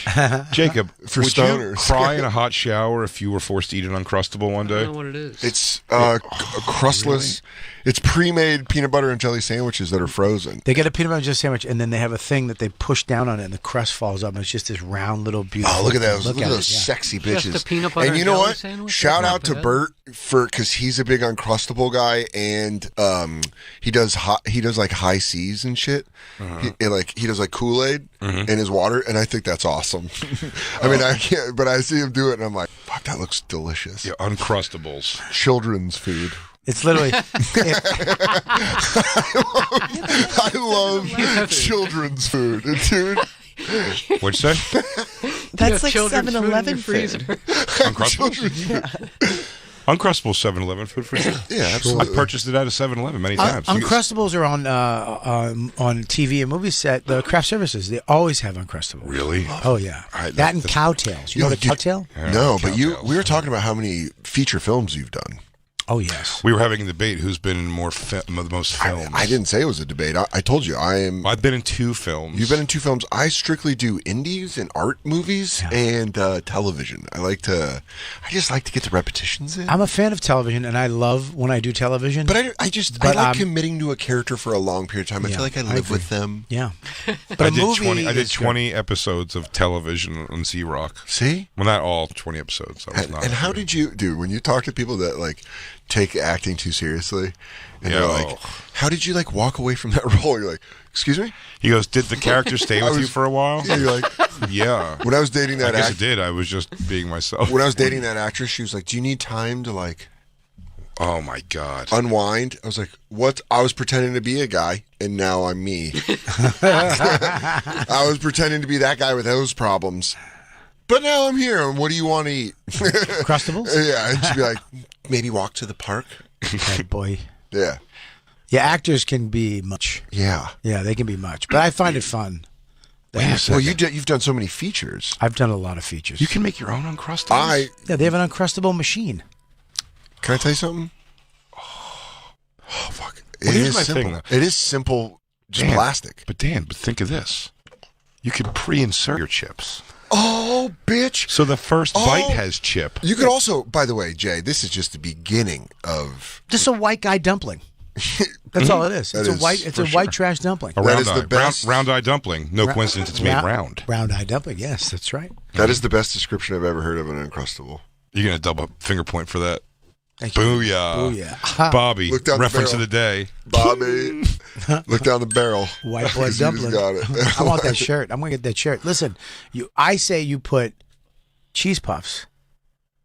S2: Jacob,
S1: For
S2: would
S1: stoners.
S2: you cry in a hot shower if you were forced to eat an Uncrustable one
S5: I don't
S2: day?
S5: know what it is.
S1: It's crustless. It's pre-made peanut butter and jelly sandwiches that are frozen.
S3: They get a peanut butter and jelly sandwich, and then they have a thing that they push down on it, and the crust falls up, and it's just this round little beautiful.
S1: Oh, look at those!
S3: thing.
S1: Look at those
S3: it, yeah.
S1: sexy
S5: Just
S1: bitches.
S5: a peanut butter
S1: and you
S5: and
S1: know
S5: jelly
S1: what?
S5: sandwich?
S1: Shout
S5: That's
S1: out
S5: not
S1: to
S5: bad.
S1: Bert because he's a big Uncrustable guy, and he does like high seas and shit. He does like Kool-Aid in his water, and I think that's awesome. I mean, I can't, but I see him do it, and I'm like, fuck, that looks delicious.
S2: Yeah, Uncrustables.
S1: Children's food.
S3: It's literally.
S1: I love children's food, dude.
S2: What'd you say?
S8: That's like
S5: Children's food in
S8: 7-Eleven
S5: your freezer.
S8: food.
S2: Uncrustables? Uncrustables 7-Eleven food for sure.
S1: Yeah,
S2: I've
S1: absolutely.
S2: purchased it at a 7-Eleven many times.
S3: Uncrustables are on TV and movie set. The craft services, they always have Uncrustables.
S2: Really?
S3: Oh yeah, that and cowtails. You know what a cowtail?
S1: No, but we were
S2: Cowtails.
S1: talking about how many feature films you've done.
S3: Oh yes.
S2: We were having a debate who's been in the most films.
S1: I didn't say it was a debate. I told you I am.
S2: I've been in 2 films.
S1: You've been in 2 films. I strictly do indies and art movies and television. I just like to get the repetitions in.
S3: I'm a fan of television, and I love when I do television.
S1: But I
S3: But,
S1: like committing to a character for a long period of time. I
S3: Yeah,
S1: feel like I
S3: I
S1: live
S3: agree.
S1: with them.
S3: yeah, but
S2: I
S3: a
S2: did
S3: movie
S2: 20. I did
S3: is good.
S2: 20 episodes of television on Z-Rock.
S1: See?
S2: Well, not all 20 episodes. I was not.
S1: And how did you do when you talk to people that like take acting too seriously, and they're like, "How did you like walk away from that role?" You're like, "Excuse me."
S2: He goes, "Did the character stay with you for a while?"
S1: Yeah, you're like,
S2: "Yeah."
S1: When I was dating that,
S2: I guess it did. I was just being myself.
S1: When I was dating that actress, she was like, "Do you need time to like?"
S2: Oh my God.
S1: Unwind. I was like, what? I was pretending to be a guy, and now I'm me. I was pretending to be that guy with those problems, but now I'm here. And what do you want to eat?
S3: Uncrustables?
S1: Yeah. And she'd be like, maybe walk to the park.
S3: Bad boy.
S1: Yeah.
S3: Yeah, actors can be much.
S1: Yeah.
S3: Yeah, they can be much. But I find it fun.
S1: Well, you've done so many features.
S3: I've done a lot of features.
S2: You can make your own Uncrustables?
S3: Yeah, they have an Uncrustable machine.
S1: Can I tell you something? Oh, fuck.
S2: Well,
S1: It
S2: here's
S1: is
S2: my
S1: simple.
S2: thing, though.
S1: It is simple, just
S2: Dan,
S1: plastic.
S2: But think of this. You could pre-insert your chips.
S1: Oh, bitch.
S2: So the first bite has chip.
S1: You could also, by the way, Jay, this is just the beginning of...
S3: Just a white guy dumpling. That's all it is.
S1: That
S3: It's a
S1: is
S3: white. It's a
S2: for
S3: white
S2: sure.
S3: trash dumpling.
S2: A
S1: That
S2: round
S1: is
S2: eye.
S1: the best.
S2: Round eye dumpling. No coincidence it's made round.
S3: Round eye dumpling. Yes, that's right.
S1: That is the best description I've ever heard of an Uncrustable.
S2: You're going to double finger point for that.
S3: Thank you.
S2: Booyah.
S3: Booyah.
S2: Bobby,
S1: Look down the
S2: reference of
S1: barrel.
S2: the day.
S1: Bobby, look down the barrel.
S3: White boy
S1: 'Cause you just
S3: dumpling.
S1: got it.
S3: I want that shirt. I'm gonna get that shirt. Listen, I say you put cheese puffs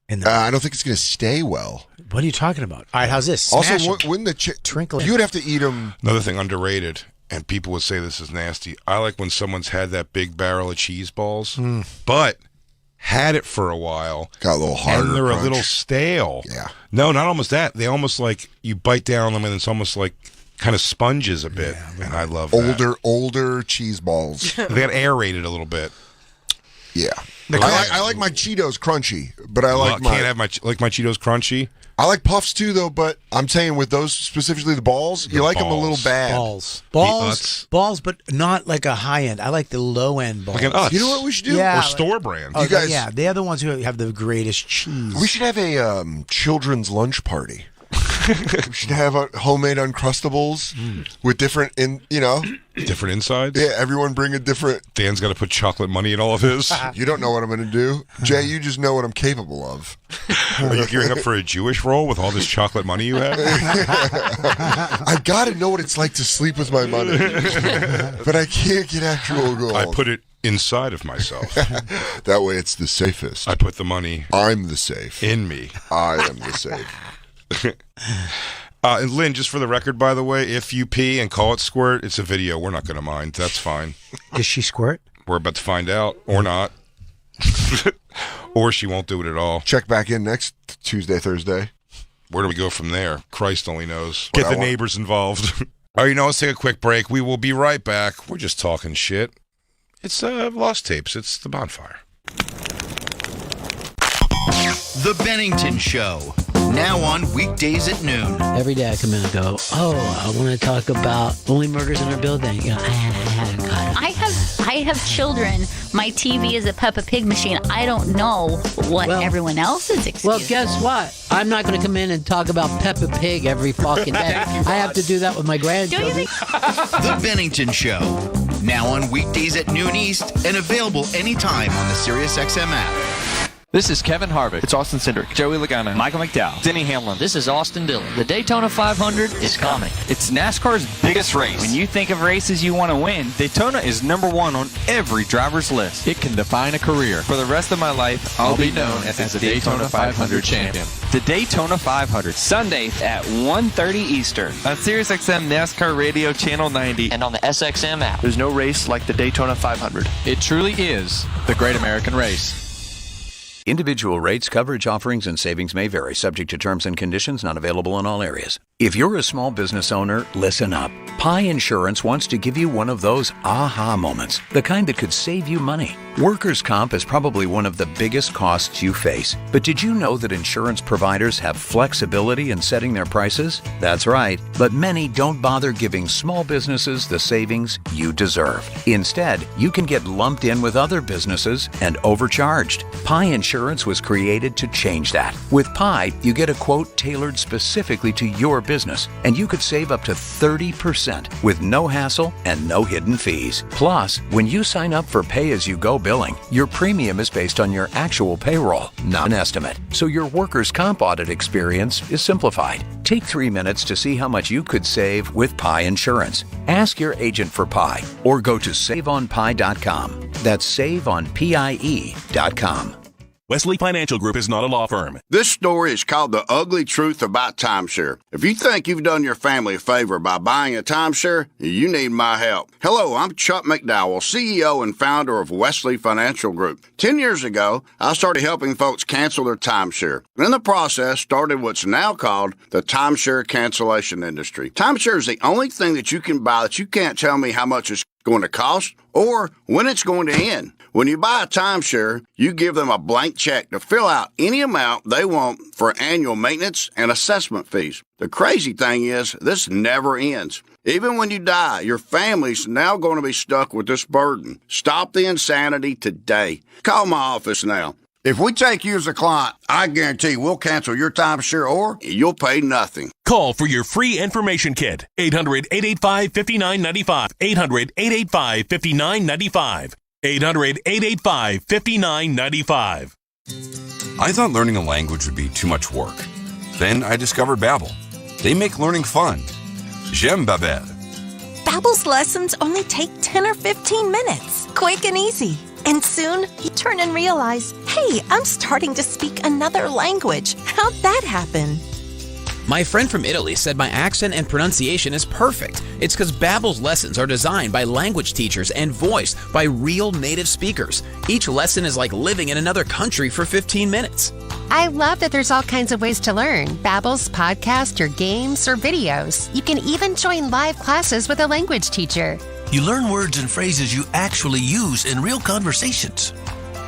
S3: in there.
S1: I don't think it's going to stay well.
S3: What are you talking about? All right, how's this? Smash
S1: Also,
S3: 'em.
S1: when the
S3: Trinkle.
S1: you would have to eat them.
S2: Another thing underrated, and people would say this is nasty. I like when someone's had that big barrel of cheese balls, but had it for a while.
S1: Got a little harder.
S2: And they're
S1: crunch.
S2: a little stale.
S1: Yeah.
S2: No, not almost that. They almost like you bite down on them and it's almost like kind of sponges a bit. And I love that.
S1: older cheese balls.
S2: They got aerated a little bit.
S1: Yeah. I like my Cheetos crunchy, but I like
S2: can't have my Cheetos crunchy.
S1: I like puffs too, though. But I'm saying with those specifically the balls, you like them a little
S2: balls.
S1: bad.
S3: Balls, but not like a high end. I like the low end balls.
S2: Like an Utz.
S1: You know what we should do?
S3: Yeah.
S2: Or store brand.
S3: Oh,
S1: You guys-
S3: yeah, they're the ones who have the greatest cheese.
S1: We should have a children's lunch party. We should have homemade Uncrustables with different,
S2: Different insides.
S1: Yeah, everyone bring a different.
S2: Dan's got to put chocolate money in all of his.
S1: You don't know what I'm going to do, Jay. You just know what I'm capable of.
S2: Are you gearing up for a Jewish roll with all this chocolate money you have?
S1: I got to know what it's like to sleep with my money, but I can't get actual gold.
S2: I put it inside of myself.
S1: That way, it's the safest.
S2: I put the money
S1: I'm the safe.
S2: in me.
S1: I am the safe.
S2: And Lynn, just for the record, by the way, if you pee and call it Squirt, it's a video. We're not going to mind. That's fine.
S3: Does she squirt?
S2: We're about to find out, or not. Or she won't do it at all.
S1: Check back in next Tuesday, Thursday.
S2: Where do we go from there? Christ only knows.
S1: What
S2: Get
S1: I
S2: the
S1: want.
S2: neighbors involved. All right, let's take a quick break. We will be right back. We're just talking shit. It's Lost Tapes. It's the Bonfire.
S9: The Bennington Show. Now on weekdays at noon.
S10: Every day I come in and go, I want to talk about only murders in our building. You know,
S11: I have children. My TV is a Peppa Pig machine. I don't know what everyone else's excuse.
S10: well, guess what? I'm not going to come in and talk about Peppa Pig every fucking day. I have to do that with my grandchildren.
S9: The Bennington Show. Now on weekdays at noon East and available anytime on the SiriusXM app.
S12: This is Kevin Harvick. It's Austin Cindric. Joey Logano. Michael McDowell. Denny Hamlin.
S10: This is Austin Dillon. The Daytona 500 is coming.
S12: It's NASCAR's biggest race. When you think of races you want to win, Daytona is number one on every driver's list. It can define a career. For the rest of my life, I'll be known as the Daytona 500 champion. The Daytona 500, Sundays at 1:30 Eastern. On SiriusXM NASCAR Radio Channel 90.
S10: And on the SXM app.
S12: There's no race like the Daytona 500. It truly is the great American race.
S13: Individual rates, coverage offerings, and savings may vary, subject to terms and conditions, not available in all areas. If you're a small business owner, listen up. Pi Insurance wants to give you one of those aha moments, the kind that could save you money. Workers' comp is probably one of the biggest costs you face. But did you know that insurance providers have flexibility in setting their prices? That's right, but many don't bother giving small businesses the savings you deserve. Instead, you can get lumped in with other businesses and overcharged. Pi Insurance was created to change that. With Pi, you get a quote tailored specifically to your business, and you could save up to 30% with no hassle and no hidden fees. Plus, when you sign up for pay-as-you-go billing, your premium is based on your actual payroll, not an estimate. So your workers' comp audit experience is simplified. Take 3 minutes to see how much you could save with Pi Insurance. Ask your agent for Pi or go to saveonpi.com. That's saveonpie.com.
S14: Wesley Financial Group is not a law firm.
S15: This story is called The Ugly Truth About Timeshare. If you think you've done your family a favor by buying a timeshare, you need my help. Hello, I'm Chuck McDowell, CEO and founder of Wesley Financial Group. 10 years ago, I started helping folks cancel their timeshare. In the process, started what's now called the timeshare cancellation industry. Timeshare is the only thing that you can buy that you can't tell me how much it's going to cost or when it's going to end. When you buy a timeshare, you give them a blank check to fill out any amount they want for annual maintenance and assessment fees. The crazy thing is, this never ends. Even when you die, your family's now going to be stuck with this burden. Stop the insanity today. Call my office now. If we take you as a client, I guarantee we'll cancel your timeshare or you'll pay nothing.
S14: Call for your free information kit. 800-885-5995. 800-885-5995. 800-885-5995.
S16: I thought learning a language would be too much work. Then I discovered Babbel. They make learning fun. J'aime Babbel.
S17: Babbel's lessons only take 10 or 15 minutes. Quick and easy. And soon, you turn and realize, hey, I'm starting to speak another language. How'd that happen?
S18: My friend from Italy said my accent and pronunciation is perfect. It's because Babbel's lessons are designed by language teachers and voiced by real native speakers. Each lesson is like living in another country for 15 minutes.
S19: I love that there's all kinds of ways to learn. Babbel's podcast or games or videos. You can even join live classes with a language teacher.
S20: You learn words and phrases you actually use in real conversations.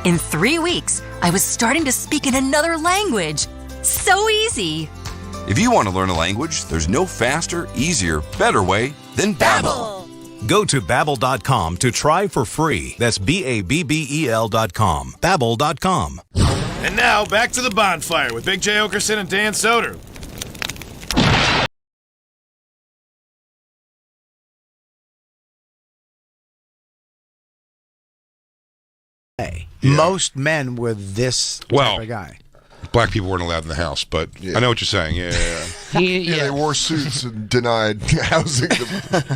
S21: In 3 weeks, I was starting to speak in another language. So easy.
S16: If you want to learn a language, there's no faster, easier, better way than Babbel.
S22: Go to Babbel.com to try for free. That's Babbel.com. Babbel.com.
S23: And now, back to the bonfire with Big J. Oakerson and Dan Soder.
S3: Most men were this type of guy.
S2: Black people weren't allowed in the house, but I know what you're saying. Yeah.
S1: They wore suits and denied housing.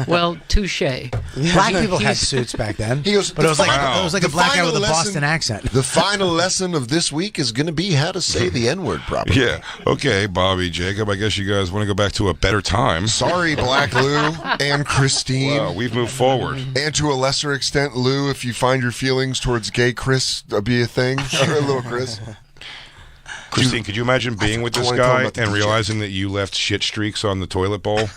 S5: Well, touche.
S3: Black people had suits back then.
S1: He goes,
S3: but it was like a black guy with a Boston accent.
S1: The final lesson of this week is going to be how to say the N-word properly.
S2: Yeah. Okay, Bobby, Jacob, I guess you guys want to go back to a better time.
S1: Sorry, Black Lou and Christine.
S2: Wow, we've moved forward.
S1: And to a lesser extent, Lou, if you find your feelings towards gay Chris be a thing, or little Chris.
S2: Christine, could you imagine being with this guy and realizing that you left shit streaks on the toilet bowl?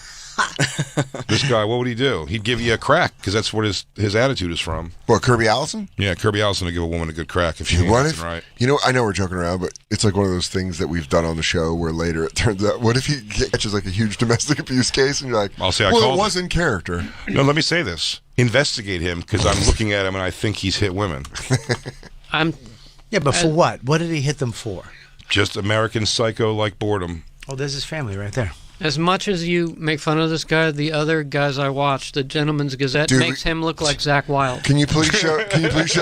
S2: This guy, what would he do? He'd give you a crack, because that's what his attitude is from.
S1: What, Kirby Allison?
S2: Yeah, Kirby Allison would give a woman a good crack if she
S1: what
S2: right.
S1: You know, I know we're joking around, but it's like one of those things that we've done on the show where later it turns out, what if he catches like a huge domestic abuse case and you're like,
S2: I'll say
S1: it was in character.
S2: No, let me say this. Investigate him, because I'm looking at him and I think he's hit women.
S3: Yeah, but for what? What did he hit them for?
S2: Just American Psycho-like boredom.
S3: Oh, there's his family right there.
S5: As much as you make fun of this guy, the other guys I watch, the Gentleman's Gazette, makes him look like Zach Wilde.
S1: Can you please show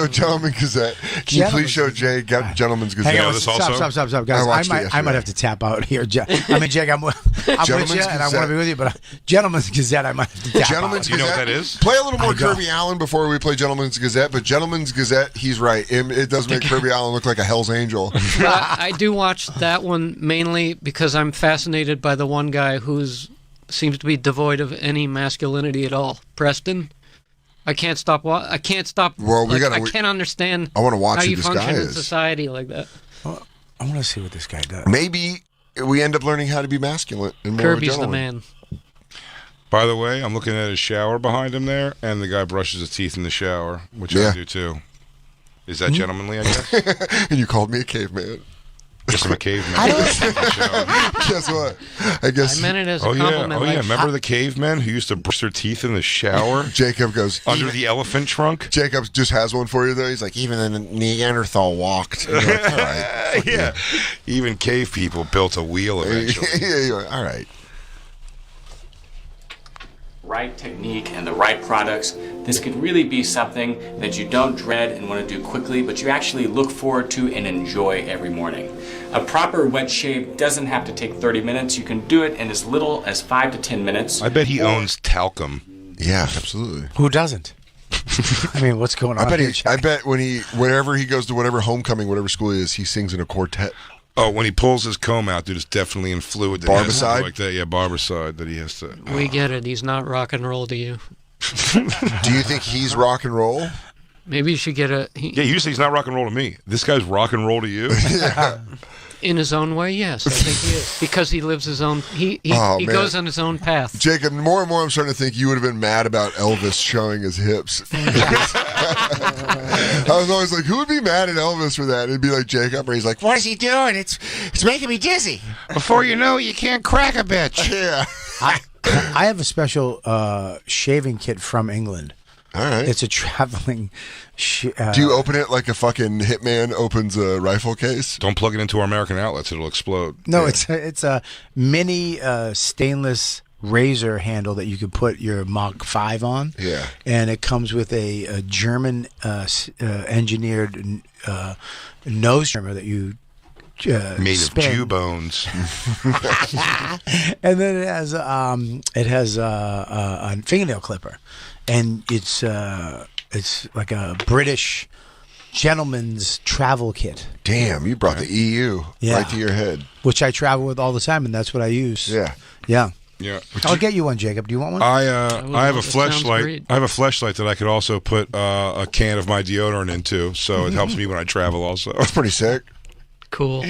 S1: Gentleman's Gazette? Can you please show Jay Gentleman's Gazette?
S3: Hang on, stop, guys. I might have to tap out here. I mean, Jake, I'm with you, and I want to be with you, but Gentleman's Gazette, I might have to tap
S1: Gentleman's
S3: out.
S1: Gazette,
S2: you know what that is?
S1: Play a little more Kirby Allen before we play Gentleman's Gazette, but Gentleman's Gazette, he's right. It does make Kirby Allen look like a Hell's Angel.
S5: I do watch that one mainly because I'm fascinated by the one guy who's seems to be devoid of any masculinity at all. Preston, I can't stop. Well, I can't understand.
S1: I want to watch
S5: how
S1: who
S5: you
S1: this
S5: function
S1: guy
S5: in
S1: is.
S5: society like that.
S3: Well, I want to see what this guy does.
S1: Maybe we end up learning how to be masculine. And more
S5: Kirby's the man.
S2: By the way, I'm looking at his shower behind him there, and the guy brushes his teeth in the shower, which I do too. Is that gentlemanly, I guess?
S1: And you called me a caveman.
S2: Guess I'm a caveman.
S1: Guess what? I guess.
S5: I meant it as a compliment.
S2: Oh, yeah. Remember the cavemen who used to brush their teeth in the shower?
S1: Jacob goes,
S2: under the elephant trunk?
S1: Jacob just has one for you, though. He's like, even the Neanderthal walked. You're like, all right.
S2: Yeah. Even cave people built a wheel eventually.
S1: You're like, all right.
S4: right technique and the right products, this could really be something that you don't dread and want to do quickly, but you actually look forward to and enjoy every morning. A proper wet shave doesn't have to take 30 minutes. You can do it in as little as 5 to 10 minutes.
S2: I bet he owns talcum.
S1: Yeah, absolutely.
S3: Who doesn't? I mean, what's going on?
S1: I bet whenever he goes to whatever homecoming, whatever school he is, he sings in a quartet.
S2: Oh, when he pulls his comb out, dude, it's definitely in fluid.
S1: Barbicide?
S2: Like that, yeah, barbicide that he has to.
S5: We get it. He's not rock and roll to you.
S1: Do you think he's rock and roll?
S5: Maybe you should get a...
S2: Yeah, you say he's not rock and roll to me. This guy's rock and roll to you?
S1: Yeah.
S5: In his own way, yes, I think he is. Because he lives his own... He goes on his own path.
S1: Jacob, more and more I'm starting to think you would have been mad about Elvis showing his hips. I was always like, who would be mad at Elvis for that? It'd be like Jacob, or he's like, what is he doing? It's making me dizzy.
S2: Before you know it, you can't crack a bitch.
S1: Yeah.
S3: I have a special shaving kit from England.
S1: All right.
S3: It's a traveling...
S1: Do you open it like a fucking hitman opens a rifle case?
S2: Don't plug it into our American outlets. It'll explode.
S3: No, it's a mini stainless razor handle that you can put your Mach 5 on.
S1: Yeah.
S3: And it comes with a German engineered nose trimmer that you
S2: made
S3: spin.
S2: of Jew bones.
S3: And then it has a fingernail clipper, and it's like a British gentleman's travel kit.
S1: Damn, you brought the EU right to your head.
S3: Which I travel with all the time, and that's what I use.
S1: Yeah.
S3: Yeah.
S2: Yeah.
S3: I'll get you one, Jacob. Do you want one?
S2: I have a fleshlight. I have a fleshlight that I could also put a can of my deodorant into, so it helps me when I travel. Also,
S1: that's pretty sick.
S5: Cool.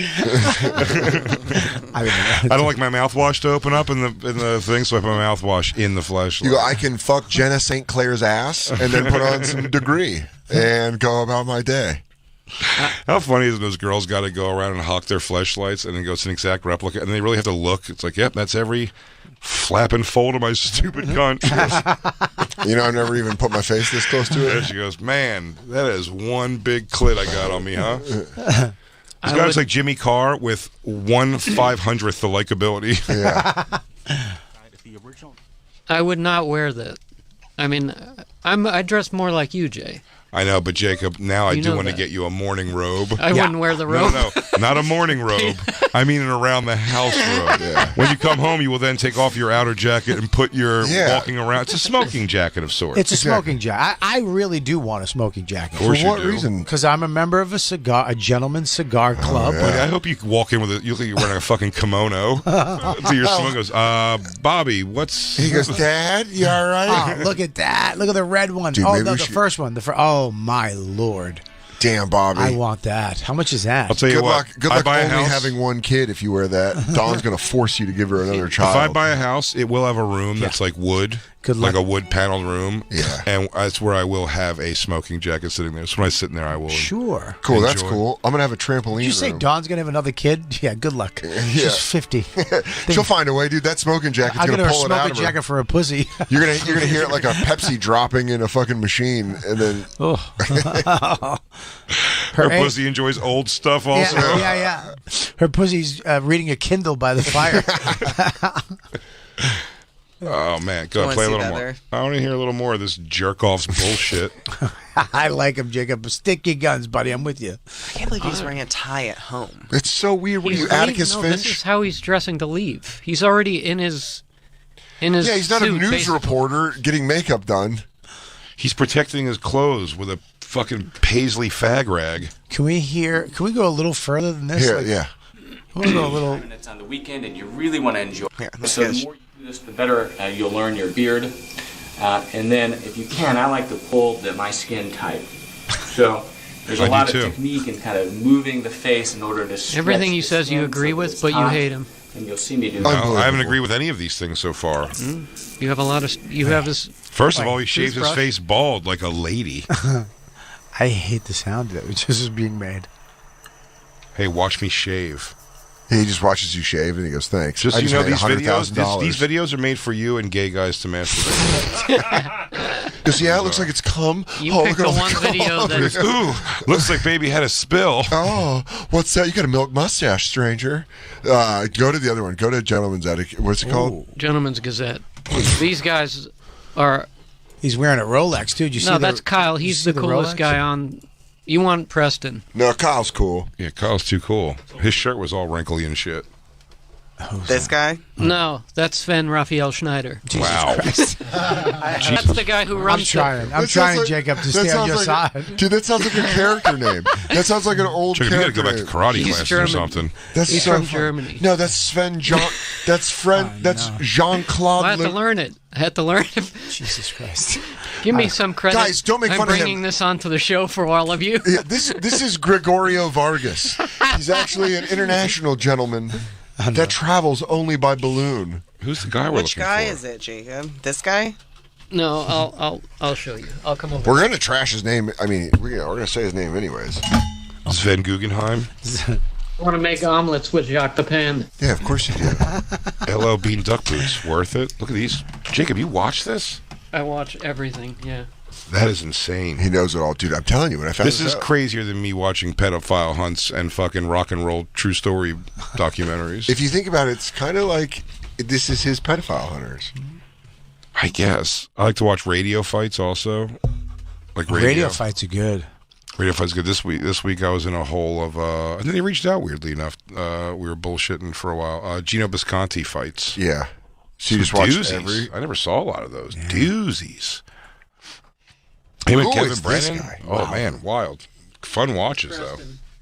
S2: I don't like my mouthwash to open up in the thing, so I put my mouthwash in the fleshlight.
S1: You go, I can fuck Jenna St. Clair's ass and then put on some Degree and go about my day.
S2: How funny is it those girls got to go around and hawk their fleshlights and then go, it's an exact replica, and they really have to look. It's like, yep, that's every flap and fold of my stupid cunt.
S1: You know, I've never even put my face this close to it.
S2: And she goes, man, that is one big clit I got on me, huh? This guy's like Jimmy Carr with 1/500th the likability.
S1: Yeah.
S5: I would not wear that. I mean, I dress more like you, Jay.
S2: I know, but Jacob, now I
S5: You
S2: do
S5: know
S2: want to
S5: that.
S2: get you a morning robe.
S5: I wouldn't wear the robe.
S2: No, not a morning robe. I mean an around the house robe.
S1: Yeah.
S2: When you come home, you will then take off your outer jacket and put your walking around. It's a smoking jacket of sorts.
S3: It's a smoking jacket. I really do want a smoking jacket.
S2: Of course you do.
S1: reason?
S3: Because I'm a member of a gentleman's cigar club.
S2: Like, I hope you walk in with you look like you're wearing a fucking kimono. So your son goes, Bobby, what's...
S1: He goes, Dad, you all right?
S3: Oh, look at that. Look at the red one.
S1: Dude,
S3: oh,
S1: maybe
S3: no,
S1: we
S3: the
S1: should-
S3: first one. Oh, my Lord.
S1: Damn, Bobby.
S3: I want that. How much is that?
S2: I'll tell you
S1: Good
S2: what.
S1: luck. Good
S2: I
S1: luck
S2: buy a
S1: only
S2: house.
S1: having one kid if you wear that. Dawn's going to force you to give her another child.
S2: If I buy a house, it will have a room that's like wood.
S3: Good
S2: like
S3: luck.
S2: a wood paneled room.
S1: Yeah.
S2: And that's where I will have a smoking jacket sitting there. So when I sit in there, I will.
S3: Sure.
S1: Cool, that's
S2: enjoy.
S1: cool. I'm going to have a trampoline
S3: Did you say
S1: room.
S3: Dawn's going to have another kid? Yeah, good luck. She's 50.
S1: She'll find a way, dude. That smoking jacket's
S3: I'll
S1: going
S3: get
S1: to
S3: her a
S1: pull it out
S3: smoking
S1: of her.
S3: jacket for a pussy.
S1: You're gonna hear it like a Pepsi dropping in a fucking machine, and then
S2: Her pussy enjoys old stuff also.
S3: Yeah. Her pussy's reading a Kindle by the fire.
S2: Oh, man. Go
S8: wanna
S2: play a
S8: see
S2: little
S8: that
S2: more.
S8: there?
S2: I want to hear a little more of this jerk-off's bullshit.
S3: I like him, Jacob. Stick your guns, buddy. I'm with you.
S8: I can't believe he's wearing a tie at home.
S1: it's so weird. What are you, Atticus
S5: No,
S1: Finch?
S5: this is how he's dressing to leave. He's already in his
S1: Yeah, he's not a
S5: suit,
S1: news
S5: basically.
S1: reporter getting makeup done.
S2: He's protecting his clothes with a fucking paisley fag rag.
S3: Can we go a little further than this?
S1: Here,
S3: Like,
S1: yeah.
S3: Can we go a little...
S4: And it's on the weekend, and you really want to enjoy.
S8: Here,
S4: it.
S8: let's
S4: So
S8: get
S4: the
S8: it.
S4: more you do this, the better you'll learn your beard. And then, if you can, I like to pull my skin tight. So there's a
S2: I do
S4: lot
S2: too.
S4: of technique in kind of moving the face in order to stretch
S5: Everything he
S4: the
S5: says you
S4: skin
S5: agree
S4: so
S5: with,
S4: it's
S5: but you
S4: taut.
S5: hate him.
S4: And you'll see me do
S2: No,
S4: that.
S2: I haven't agreed with any of these things so far.
S5: You have a lot of. You have his.
S2: First of all, he shaves his
S5: toothbrush.
S2: face bald like a lady.
S3: I hate the sound that this is being made.
S2: Hey, watch me shave.
S1: He just watches you shave and he goes, "Thanks."
S2: Just
S1: I
S2: so you know,
S1: made
S2: these videos,
S1: $100,000.
S2: these videos are made for you and gay guys to masturbate.
S1: Goes, yeah, it looks like it's cum.
S5: You
S1: oh,
S5: picked
S1: look at
S5: the
S1: all
S5: one
S1: cum.
S5: video that-
S2: He goes, ooh, looks like baby had a spill.
S1: Oh, what's that? You got a milk mustache, stranger. Go to the other one. Go to Gentleman's Attic. What's it called?
S5: Gentleman's Gazette. These guys Or
S3: he's wearing a Rolex too. Did you see?
S5: No, that's Kyle. He's the coolest guy on. You want Preston?
S1: No, Kyle's cool.
S2: Yeah, Kyle's too cool. His shirt was all wrinkly and shit.
S8: This guy?
S5: No, that's Sven Raphael Schneider.
S2: Wow.
S5: That's the guy who runs.
S3: I'm trying, Jacob, to stay on your side.
S1: Dude, that sounds like a character name. That sounds like an old
S2: Jacob,
S1: character
S2: you gotta go back to karate
S5: He's
S2: classes
S5: German.
S2: or something.
S5: He's
S1: so
S5: from
S1: fun.
S5: Germany.
S1: No, that's Sven John. That's That's Jean-Claude.
S5: I had to learn it. I had to learn it.
S3: Jesus Christ.
S5: Give me some credit.
S1: Guys, don't make
S5: I'm
S1: fun of him.
S5: bringing this onto the show for all of you.
S1: Yeah, this is Gregorio Vargas. He's actually an international gentleman that travels only by balloon.
S2: Who's the guy we're
S8: Which
S2: looking
S8: guy
S2: for?
S8: is it, Jacob? This guy?
S5: No, I'll show you. I'll come over.
S1: We're gonna trash his name. I mean, we're gonna say his name anyways.
S2: Sven Guggenheim.
S5: I want to make omelets with Jacques Pepin.
S1: Yeah, of course you do.
S2: LL Bean duck boots. Worth it. Look at these. Jacob, you watch this?
S5: I watch everything. Yeah.
S2: That is insane.
S1: He knows it all, dude. I'm telling you, when I found
S2: This is
S1: out.
S2: crazier than me watching pedophile hunts and fucking rock and roll true story documentaries.
S1: If you think about it, it's kind of like this is his pedophile hunters.
S2: I guess. I like to watch radio fights also. Like
S3: Radio fights are good.
S2: Radio fights good. This week I was in a hole of and then he reached out weirdly enough. We were bullshitting for a while. Gino Bisconti fights.
S1: Yeah. So you just watched
S2: doozies. I never saw a lot of those. Yeah. Doozies. Him and Kevin Brennan. Oh man, wild. Fun watches though.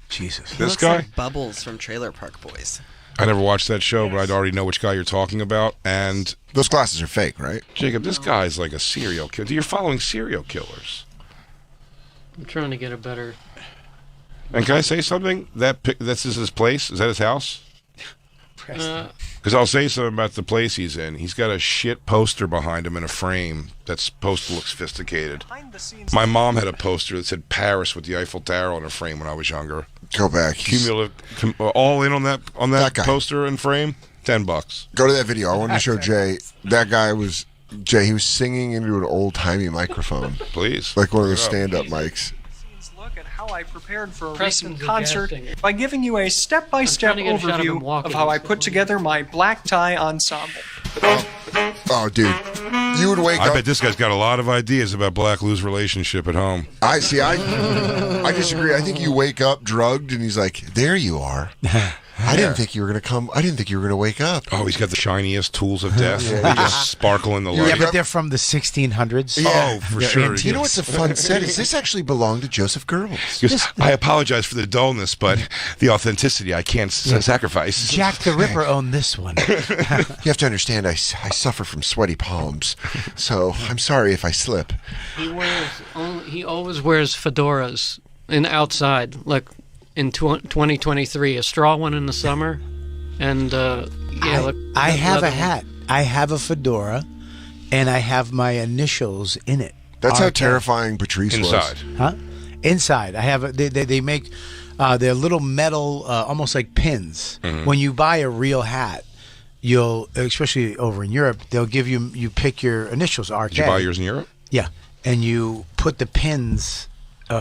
S3: Jesus.
S8: He
S2: This
S8: looks
S2: guy?
S8: like Bubbles from Trailer Park Boys.
S2: I never watched that show, but I'd already know which guy you're talking about. And
S1: those glasses are fake, right?
S2: Jacob, this guy's like a serial killer. You're following serial killers.
S5: I'm trying to get a better.
S2: And can I say something? This is his place? Is that his house? Because I'll say something about the place he's in. He's got a shit poster behind him in a frame that's supposed to look sophisticated. My mom had a poster that said Paris with the Eiffel Tower on a frame when I was younger.
S1: Go back.
S2: Cumulative, all in on that
S1: guy.
S2: poster and frame. $10.
S1: Go to that video. I wanted to show Jay. That guy was Jay. He was singing into an old timey microphone.
S2: Please,
S1: like one of those stand-up mics.
S6: Look at how I prepared for a
S5: Preston's
S6: recent concert
S5: a jazz singer.
S6: by giving you a step-by-step
S5: I'm trying to get a shot of him
S6: overview
S5: walking
S6: of how I
S5: this
S6: put together my black tie ensemble.
S1: Oh, dude, you would wake
S2: I
S1: up.
S2: bet this guy's got a lot of ideas about Black Lou's relationship at home.
S1: I disagree. I think you wake up drugged, and he's like, "There you are." I didn't think you were gonna come. I didn't think you were gonna wake up.
S2: Oh, he's got the shiniest tools of death. They just sparkle in the light.
S3: Yeah, but they're from the 1600s.
S2: Oh, for sure.
S1: You know what's a fun set? Is this actually belonged to Joseph Goebbels?
S2: He goes, I apologize for the dullness, but the authenticity I can't sacrifice.
S3: Jack the Ripper owned this one.
S1: You have to understand, I suffer from sweaty palms, so I'm sorry if I slip.
S5: He always wears fedoras outside, like in 2023, a straw one in the summer, and
S3: I have a hat. I have a fedora, and I have my initials in it.
S1: That's how terrifying Patrice
S2: Inside.
S1: was.
S3: Huh? Inside, I have. They make they're little metal, almost like pins.
S2: Mm-hmm.
S3: When you buy a real hat, you'll, especially over in Europe, they'll give you pick your initials. RK.
S2: Did you buy yours in Europe?
S3: Yeah, and you put the pins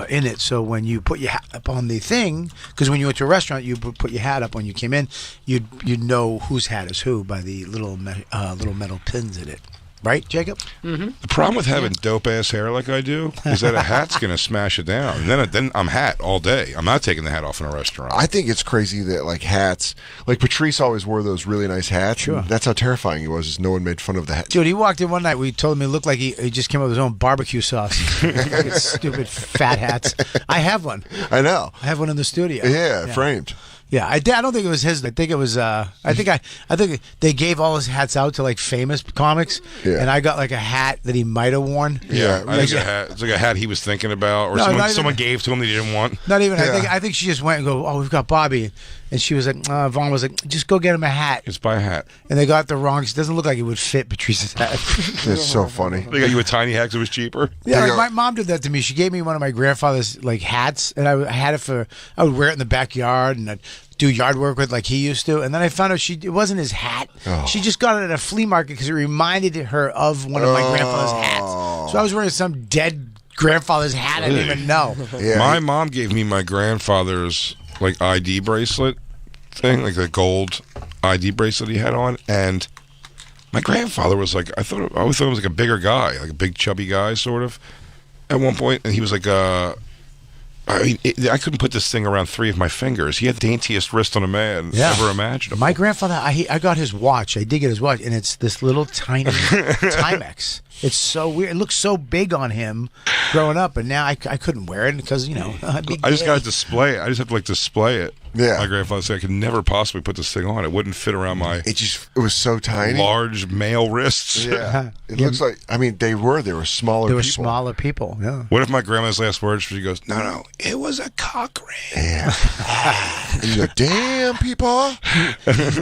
S3: in it. So when you put your hat up on the thing, because when you went to a restaurant, you put your hat up when you came in, you'd know whose hat is who by the little metal pins in it. Right, Jacob?
S5: Mm-hmm.
S2: The problem with having dope-ass hair like I do is that a hat's going to smash it down. And then I'm hat all day. I'm not taking the hat off in a restaurant.
S1: I think it's crazy that like hats, like Patrice always wore those really nice hats.
S3: Sure.
S1: That's how terrifying he was. Is no one made fun of the hat.
S3: Dude, he walked in one night. We told him he looked like he just came up with his own barbecue sauce. Stupid fat hats. I have one.
S1: I know.
S3: I have one in the studio.
S1: Yeah, framed.
S3: Yeah, I don't think it was his. I think it was. I think they gave all his hats out to like famous comics, and I got like a hat that he might have worn.
S2: Yeah, I think it's like a hat he was thinking about, or someone gave to him that he didn't want.
S3: Not even. Yeah. I think she just went and go. Oh, we've got Bobby, and she was like, Vaughn was like, just go get him a hat.
S2: Just buy a hat.
S3: And they got the wrong. It doesn't look like it would fit Patrice's hat.
S1: It's so funny.
S2: They got you a tiny hat because it was cheaper.
S3: Yeah, like my mom did that to me. She gave me one of my grandfather's like hats, and I had it for. I would wear it in the backyard, and I'd do yard work with like he used to, and then I found out it wasn't his hat.
S1: Oh.
S3: She just got it at a flea market because it reminded her of one of my grandfather's hats. So I was wearing some dead grandfather's hat. I didn't even know.
S1: Yeah.
S2: My mom gave me my grandfather's like ID bracelet thing, like the gold ID bracelet he had on, and My grandfather was like, I always thought he was like a bigger guy, like a big chubby guy, sort of. At one point, and he was like, I couldn't put this thing around 3 of my fingers. He had the daintiest wrist on a man ever imaginable.
S3: My grandfather, I got his watch. I did get his watch, and it's this little tiny Timex. It's so weird. It looks so big on him growing up, and now I couldn't wear it because, I'd be
S2: I just got to display it. I just have to display it.
S1: Yeah.
S2: My grandfather said I could never possibly put this thing on. It wouldn't fit around my
S1: It was so tiny.
S2: large male wrists.
S1: Yeah. It looks like, they were smaller people.
S3: They were smaller people, yeah.
S2: What if my grandma's last words, she goes, no, it was a cock ring.
S1: Yeah. And you go, damn, people.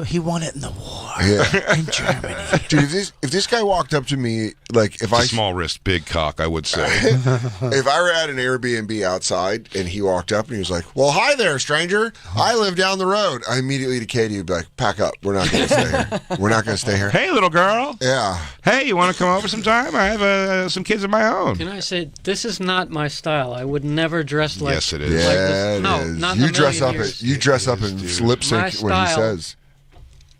S3: He won it in the war
S1: Yeah.
S3: in Germany.
S1: Dude, if this guy walked up to me, like, if
S2: small wrist, big cock, I would say.
S1: If I were at an Airbnb outside and he walked up and he was like, well, hi there, stranger. I live down the road. I immediately to Katie would be like, pack up. We're not going to stay here. We're not going to stay here.
S2: Hey, little girl.
S1: Yeah.
S2: Hey, you want to come over sometime? I have some kids of my own.
S5: Can I say, this is not my style. I would never dress like
S2: Yes, it is.
S5: like
S1: Yeah,
S5: this.
S1: it
S5: No,
S1: is.
S5: not in
S1: You
S5: a
S1: dress
S5: million
S1: up.
S5: years.
S1: You dress up and lip sync
S5: My
S1: what he
S5: style-
S1: says.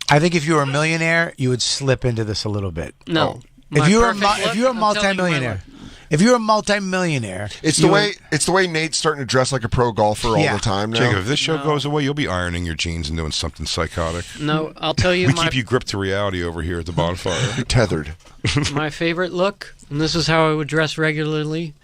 S3: I think if you were a millionaire, you would slip into this a little bit.
S5: No.
S3: If
S5: My
S3: you were
S5: perfect
S3: if you're a
S5: look, I'm telling you my
S3: multimillionaire, if you're a multimillionaire,
S1: It's the way Nate's starting to dress like a pro golfer all
S3: Yeah.
S1: the time now.
S2: Jacob, if this show goes away, you'll be ironing your jeans and doing something psychotic.
S5: No, I'll tell you
S2: We
S5: my
S2: keep you gripped to reality over here at the bonfire.
S1: Tethered.
S5: my favorite look, and this is how I would dress regularly.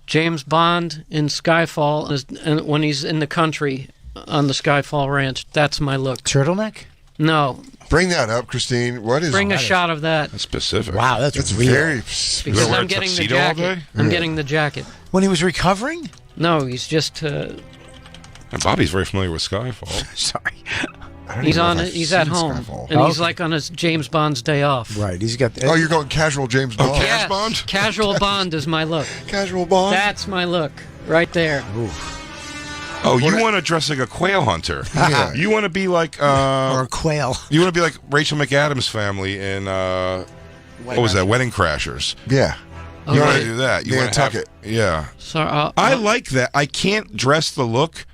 S5: James Bond in Skyfall, and when he's in the country on the Skyfall Ranch. That's my look.
S3: Turtleneck?
S5: No.
S1: Bring that up, Christine. What is
S5: Bring a
S1: that?
S5: shot of that.
S2: That's specific.
S3: Wow, that's
S1: real.
S3: very
S5: Because I'm getting the jacket. I'm getting the jacket.
S3: When he was recovering?
S5: No, he's just.
S2: And Bobby's very familiar with Skyfall.
S3: Sorry.
S5: He's on. He's at home, and he's like on his James Bond's day off.
S3: Right. He's got.
S1: Oh, you're going casual James Bond.
S5: Yes,
S2: Bond?
S5: Casual Bond is my look.
S1: Casual Bond.
S5: That's my look right there.
S2: Oh, you want to dress like a quail hunter?
S1: Yeah.
S2: You want to be like
S3: or a quail.
S2: You want to be like Rachel McAdams' family in what was that? Wedding Crashers.
S1: Yeah.
S2: You want to do that? You want to
S1: Nantucket.
S2: Yeah.
S5: So
S2: I like that. I can't dress the look,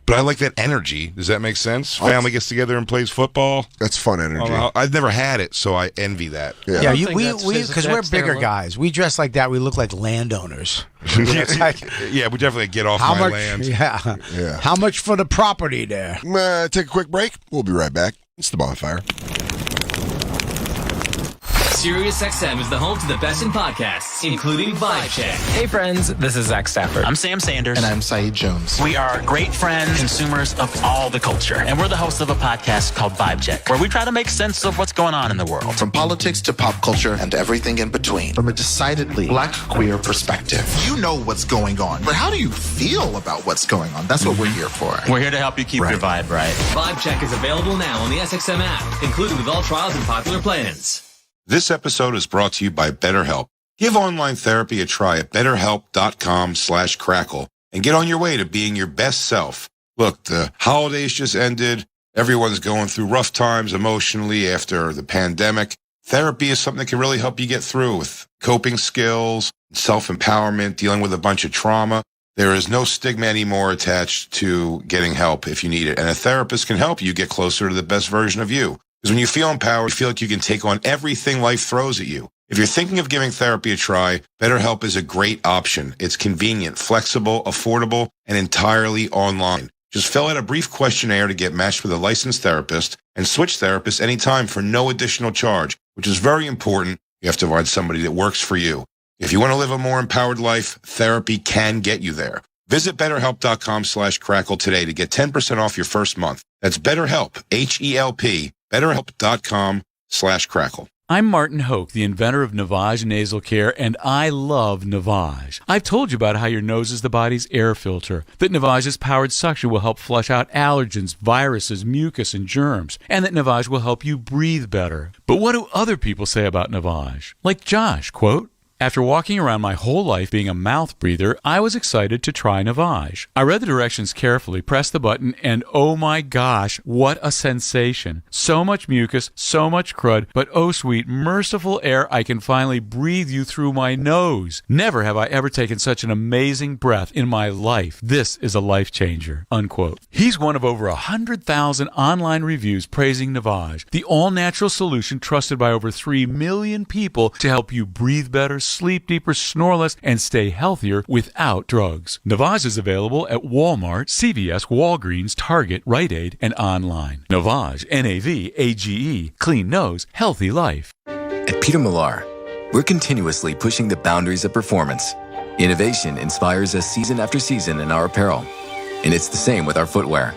S2: but I like that energy. Does that make sense? Family gets together and plays football.
S1: That's fun energy.
S2: I've never had it, so I envy that.
S3: Yeah, we because we're bigger guys. We dress like that. We look like landowners.
S2: Yeah, we definitely get off
S3: How
S2: my
S3: much?
S2: land.
S3: Yeah. How much for the property there?
S1: Take a quick break. We'll be right back. It's the bonfire.
S7: SiriusXM is the home to the best in podcasts, including Vibe Check.
S9: Hey friends, this is Zach Stafford.
S11: I'm Sam Sanders.
S9: And I'm Saeed Jones.
S11: We are great friends, consumers of all the culture. And we're the hosts of a podcast called Vibe Check, where we try to make sense of what's going on in the world.
S9: From politics to pop culture and everything in between. From a decidedly black queer perspective.
S24: You know what's going on, but how do you feel about what's going on? That's what we're here for.
S11: We're here to help you keep your vibe right.
S7: Vibe Check is available now on the SXM app, included with all trials and popular plans.
S2: This episode is brought to you by BetterHelp. Give online therapy a try at BetterHelp.com/crackle and get on your way to being your best self. Look, the holidays just ended. Everyone's going through rough times emotionally after the pandemic. Therapy is something that can really help you get through with coping skills, self-empowerment, dealing with a bunch of trauma. There is no stigma anymore attached to getting help if you need it. And a therapist can help you get closer to the best version of you. Because when you feel empowered, you feel like you can take on everything life throws at you. If you're thinking of giving therapy a try, BetterHelp is a great option. It's convenient, flexible, affordable, and entirely online. Just fill out a brief questionnaire to get matched with a licensed therapist and switch therapists anytime for no additional charge, which is very important. You have to find somebody that works for you. If you want to live a more empowered life, therapy can get you there. Visit BetterHelp.com/crackle today to get 10% off your first month. That's BetterHelp, H-E-L-P. BetterHelp.com/crackle.
S25: I'm Martin Hoke, the inventor of Navage Nasal Care, and I love Navage. I've told you about how your nose is the body's air filter, that Navage's powered suction will help flush out allergens, viruses, mucus, and germs, and that Navage will help you breathe better. But what do other people say about Navage? Like Josh, quote, After walking around my whole life being a mouth breather, I was excited to try Navage. I read the directions carefully, pressed the button, and oh my gosh, what a sensation. So much mucus, so much crud, but oh sweet, merciful air, I can finally breathe you through my nose. Never have I ever taken such an amazing breath in my life. This is a life changer, unquote. He's one of over 100,000 online reviews praising Navage, the all-natural solution trusted by over 3 million people to help you breathe better, sleep deeper, snore less, and stay healthier without drugs. Navage is available at Walmart, CVS, Walgreens, Target, Rite Aid, and online. Navage, N-A-V-A-G-E, clean nose, healthy life.
S10: At Peter Millar, we're continuously pushing the boundaries of performance. Innovation inspires us season after season in our apparel, and it's the same with our footwear.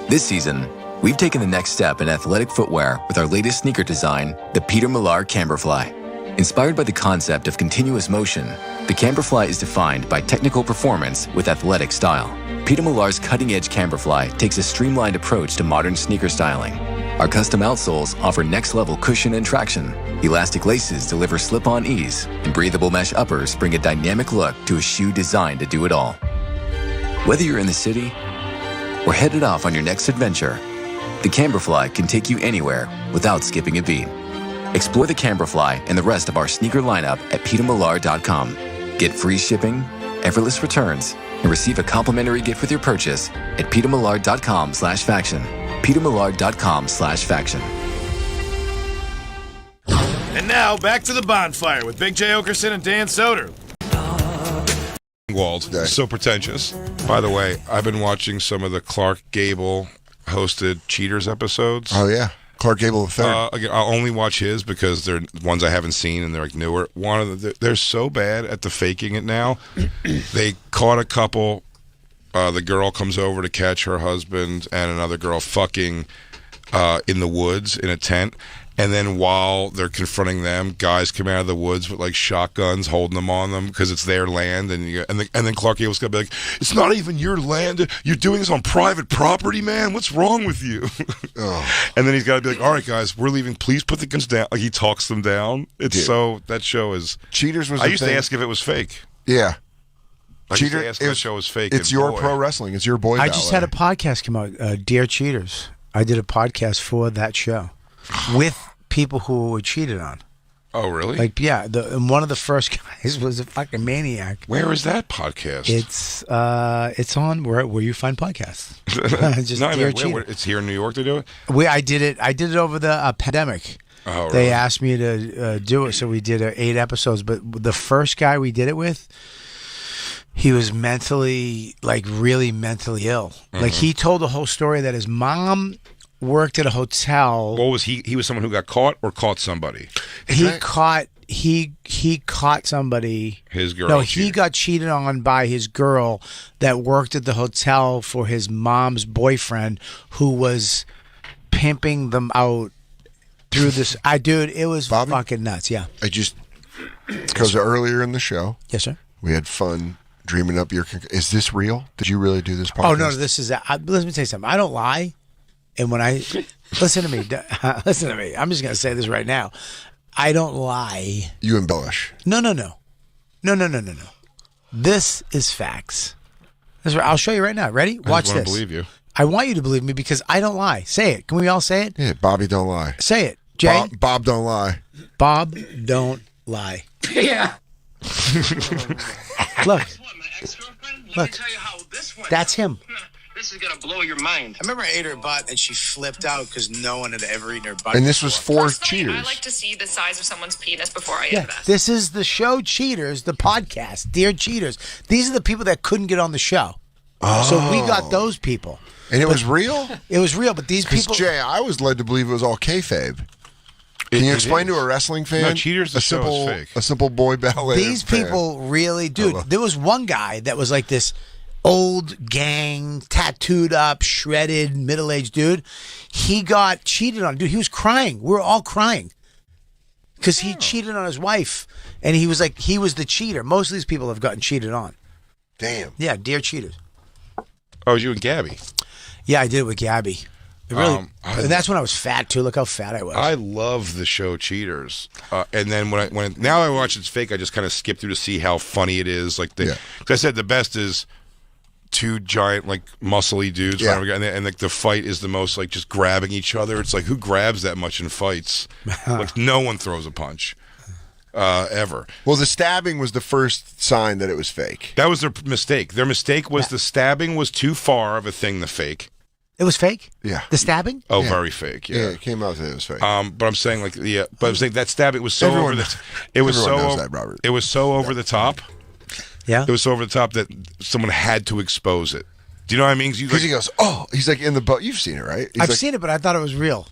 S10: This season, we've taken the next step in athletic footwear with our latest sneaker design, the Peter Millar Camberfly. Inspired by the concept of continuous motion, the Camberfly is defined by technical performance with athletic style. Peter Millar's cutting-edge Camberfly takes a streamlined approach to modern sneaker styling. Our custom outsoles offer next-level cushion and traction. Elastic laces deliver slip-on ease, and breathable mesh uppers bring a dynamic look to a shoe designed to do it all. Whether you're in the city or headed off on your next adventure, the Camberfly can take you anywhere without skipping a beat. Explore the Camberfly and the rest of our sneaker lineup at petermillar.com. Get free shipping, effortless returns, and receive a complimentary gift with your purchase at petermillar.com/faction. petermillar.com/faction.
S23: And now, back to the bonfire with Big J. Oakerson and Dan Soder.
S2: Wald, so pretentious. By the way, I've been watching some of the Clark Gable hosted Cheaters episodes.
S1: Oh, yeah. Clark Gable III.
S2: Again, I'll only watch his because they're ones I haven't seen and they're like newer. They're so bad at the faking it now. They caught a couple. The girl comes over to catch her husband and another girl fucking in the woods in a tent. And then while they're confronting them, guys come out of the woods with like shotguns, holding them on them because it's their land. And then Clark Gable's gonna be like, "It's not even your land. You're doing this on private property, man. What's wrong with you?" And then he's got to be like, "All right, guys, we're leaving. Please put the guns down." Like he talks them down. It's so that show is
S1: Cheaters was.
S2: I used to ask if it was fake.
S1: Yeah.
S2: I used to ask if the show was fake.
S1: It's your pro wrestling. It's your boy.
S3: I just had a podcast come out, Dear Cheaters. I did a podcast for that show with people who were cheated on.
S2: Oh, really?
S3: Like, yeah, and one of the first guys was a fucking maniac.
S2: Where is that podcast?
S3: It's on where you find podcasts. Just
S2: no,
S3: Dear
S2: where, it's here in New York to do it.
S3: I did it over the pandemic.
S2: Oh, really?
S3: They asked me to do it, so we did 8 episodes. But the first guy we did it with, he was really mentally ill.
S2: Mm-hmm.
S3: Like, he told the whole story that his mom worked at a hotel.
S2: What was he? He was someone who got caught or caught somebody.
S3: He caught somebody.
S2: His girl.
S3: No, he got cheated on by his girl that worked at the hotel for his mom's boyfriend, who was pimping them out through this. Dude, it was fucking nuts. Yeah.
S1: Because earlier in the show,
S3: yes, sir,
S1: we had fun dreaming up your. Is this real? Did you really do this podcast?
S3: Oh no, this is. Let me tell you something. I don't lie. And when I listen to me, I'm just going to say this right now. I don't lie.
S1: You embellish.
S3: No. This is facts. That's right. I'll show you right now. Ready? Watch this.
S2: I believe you.
S3: I want you to believe me because I don't lie. Say it. Can we all say it?
S1: Yeah, Bobby don't lie.
S3: Say it, Jay.
S1: Bob don't lie.
S3: Bob don't lie.
S5: Yeah.
S3: Look. That's him.
S12: This is gonna blow your mind. I remember I ate her butt and she flipped out because no one had ever eaten her butt.
S1: And this was for
S13: Personally,
S1: Cheaters.
S13: I like to see the size of someone's penis before I
S3: Yeah,
S13: invest.
S3: this is the show Cheaters, the podcast, Dear Cheaters. These are the people that couldn't get on the show. So we got those people.
S1: And it was real?
S3: It was real, but these people...
S1: Jay, I was led to believe it was all kayfabe. Can you explain to a wrestling fan?
S2: No, Cheaters, the show is fake.
S1: A simple boy ballet
S3: These people really... Dude, there was one guy that was like this old gang, tattooed up, shredded, middle-aged dude. He got cheated on. Dude, he was crying. We were all crying. Because he cheated on his wife. And he was like, he was the cheater. Most of these people have gotten cheated on.
S1: Damn.
S3: Yeah, Dear Cheaters.
S2: Oh, it was you and Gabby.
S3: Yeah, I did it with Gabby. It really, and that's when I was fat too. Look how fat I was.
S2: I love the show Cheaters, and then now I watch It's Fake, I just kind of skip through to see how funny it is. Like, cause I said, the best is two giant like muscly dudes, and like the fight is the most like just grabbing each other. It's like, who grabs that much in fights? Like, no one throws a punch. Ever.
S1: Well, the stabbing was the first sign that it was fake.
S2: That was their mistake. Their mistake was the stabbing was too far of a thing to fake.
S3: It was fake?
S1: Yeah.
S3: The stabbing?
S2: Oh, very fake. Yeah.
S1: It came out that it was fake.
S2: But I'm saying but I'm saying that stabbing was so
S1: Everyone
S2: over
S1: knows that, Robert.
S2: It was so over the top.
S3: Yeah.
S2: It was so over the top that someone had to expose it. Do you know what I mean?
S1: Because he goes, he's like in the boat. You've seen it, right?
S3: I've seen it, but I thought it was real.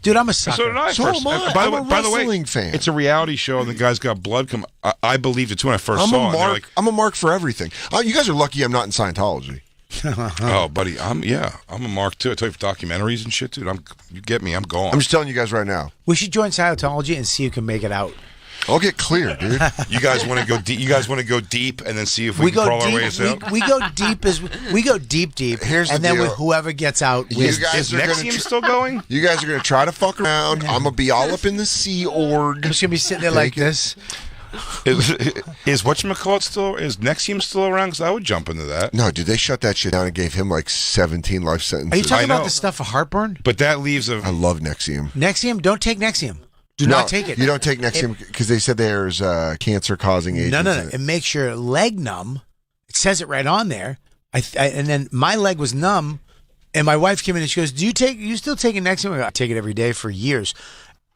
S3: Dude, I'm a sucker.
S2: So did I.
S1: So
S2: first.
S1: am I.
S2: By
S1: I'm a
S2: the way,
S1: wrestling fan.
S2: It's a reality show, and the guy's got blood come. I believed it too when I first saw it.
S1: I'm a mark for everything. You guys are lucky I'm not in Scientology.
S2: Oh, buddy, I'm a mark too. I tell you, for documentaries and shit, dude. You get me. I'm gone.
S1: I'm just telling you guys right now.
S3: We should join Scientology and see who can make it out.
S1: I'll get clear, dude.
S2: You guys want to go deep? You guys want to go deep and then see if we can crawl our ways out?
S3: We go deep deep.
S1: Here's
S3: and
S1: the
S3: then
S1: deal.
S3: whoever gets out wins.
S2: Is Nexium still going?
S1: You guys are going to try to fuck around. I'm going to be all up in the Sea Org.
S3: I'm just going to be sitting there like this.
S2: Is whatchamacallit still? Is Nexium still around? Because I would jump into that.
S1: No, dude, they shut that shit down and gave him like 17 life sentences.
S3: Are you talking about the stuff for heartburn?
S2: But that leaves
S1: I love Nexium.
S3: Nexium, don't take Nexium. Do not take it.
S1: You don't take Nexium because they said there's cancer-causing agents.
S3: No. It makes your leg numb. It says it right on there. And then my leg was numb, and my wife came in and she goes, you still taking Nexium? I take it every day for years.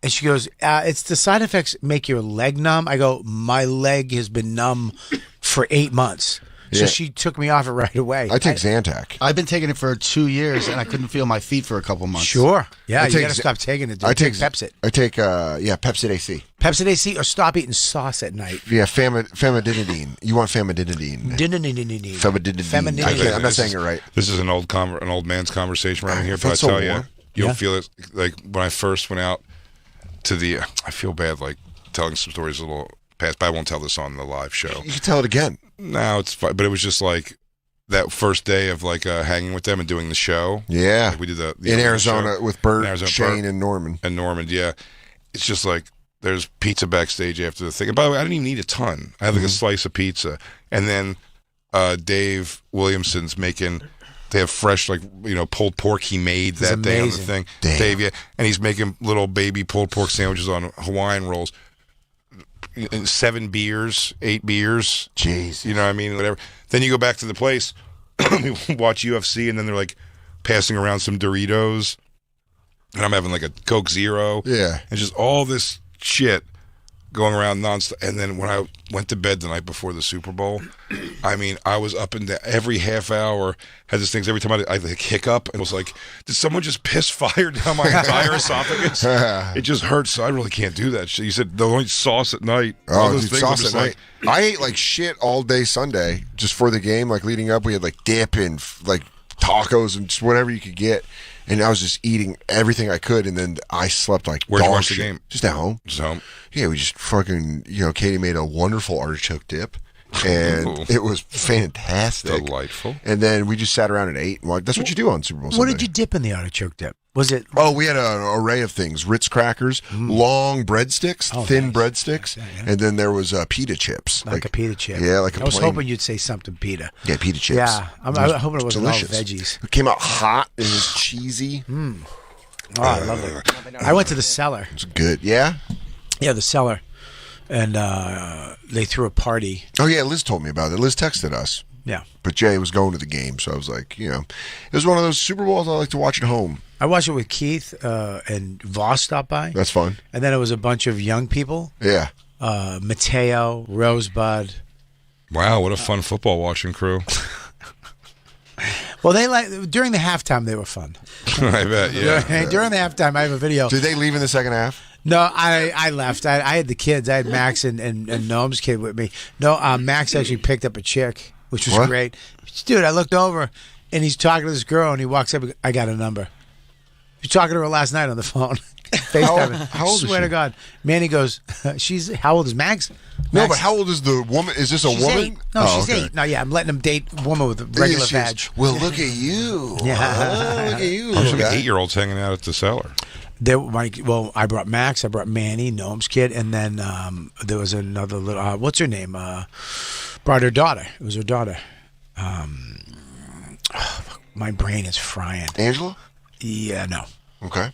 S3: And she goes, it's the side effects make your leg numb. I go, my leg has been numb for 8 months. So she took me off it right away.
S1: I take Zantac.
S14: I've been taking it for 2 years, and I couldn't feel my feet for a couple months.
S3: Sure. Yeah, you got to stop taking it, dude.
S1: I take
S3: Pepsid.
S1: I take, Pepsid AC.
S3: Pepsid AC, or stop eating sauce at night.
S1: Yeah, famidinidine. You want famidinidine. Famidinidine. I'm not saying it right.
S2: This is an old man's conversation around here, but I tell you, you'll feel it. Like, when I first went out to I feel bad, like, telling some stories a little past, but I won't tell this on the live show.
S1: You can tell it again.
S2: No, it's fine. But it was just like that first day of like hanging with them and doing the show.
S1: Yeah,
S2: like we did the
S1: in Arizona with Bert, Shane,
S2: Bert,
S1: and Norman.
S2: Yeah. It's just like there's pizza backstage after the thing. And by the way, I didn't even eat a ton. I had like a slice of pizza, and then Dave Williamson's making. They have fresh, like, pulled pork he made that day on the thing.
S1: Damn.
S2: Dave, yeah, and he's making little baby pulled pork sandwiches on Hawaiian rolls. 7 beers, 8 beers.
S1: Jeez.
S2: You know what I mean? Whatever. Then you go back to the place, watch UFC, and then they're like passing around some Doritos. And I'm having like a Coke Zero.
S1: Yeah.
S2: And just all this shit going around nonstop. And then when I went to bed the night before the Super Bowl, I mean, I was up and down every half hour, had this thing every time I like hiccup, and it was like, did someone just piss fire down my entire esophagus? It just hurts, so I really can't do that shit. You said the only sauce at night.
S1: Oh, dude, sauce at night. I ate like shit all day Sunday just for the game, like leading up. We had like dip and like tacos and just whatever you could get. And I was just eating everything I could, and then I slept like
S2: Where'd you
S1: dog
S2: watch the
S1: shit.
S2: game?
S1: Just at home.
S2: Just home.
S1: Yeah, we just fucking, Katie made a wonderful artichoke dip, and it was fantastic.
S2: Delightful.
S1: And then we just sat around and ate. And that's what you do on Super Bowl Sunday.
S3: What did you dip in the artichoke dip? Was it?
S1: Oh, we had an array of things: Ritz crackers, long breadsticks, thin breadsticks, and then there was pita chips,
S3: like a pita chip.
S1: Yeah, like
S3: I was hoping you'd say something pita.
S1: Yeah, pita chips.
S3: Yeah, I'm hoping it wasn't all
S1: delicious.
S3: veggies.
S1: It came out hot and it was cheesy.
S3: Oh, I love it. I went to the cellar.
S1: It's good. Yeah.
S3: Yeah, the cellar, and they threw a party.
S1: Oh yeah, Liz told me about it. Liz texted us.
S3: Yeah.
S1: But Jay was going to the game, so I was like, it was one of those Super Bowls I like to watch at home.
S3: I watched it with Keith, and Voss stopped by.
S1: That's fun.
S3: And then it was a bunch of young people.
S1: Yeah.
S3: Mateo, Rosebud.
S2: Wow, what a fun football watching crew.
S3: Well, during the halftime, they were fun.
S2: I bet, yeah.
S3: During the halftime, I have a video.
S1: Did they leave in the second half?
S3: No, I left. I had the kids. I had Max and Noam's kid with me. No, Max actually picked up a chick, which was great. Dude, I looked over, and he's talking to this girl, and he walks up. I got a number. He was talking to her last night on the phone. FaceTime.
S1: How old is
S3: Swear
S1: she?
S3: to God. Manny goes, how old is Max?
S1: No,
S3: Max-
S1: but how old is the woman? Is this a
S3: she's
S1: woman?
S3: 8. No,
S1: Oh,
S3: she's
S1: okay.
S3: 8. No, yeah, I'm letting him date a woman with a regular
S1: She is.
S3: vag.
S1: Well, look at you.
S3: Yeah.
S1: Oh, look at you.
S2: There's
S1: little
S2: some
S1: guy.
S2: 8-year-olds hanging out at the cellar.
S3: I brought Max, I brought Manny, Noam's kid, and then there was another little, what's her name? Brought her daughter. It was her daughter. My brain is frying.
S1: Angela?
S3: Yeah, no.
S1: Okay.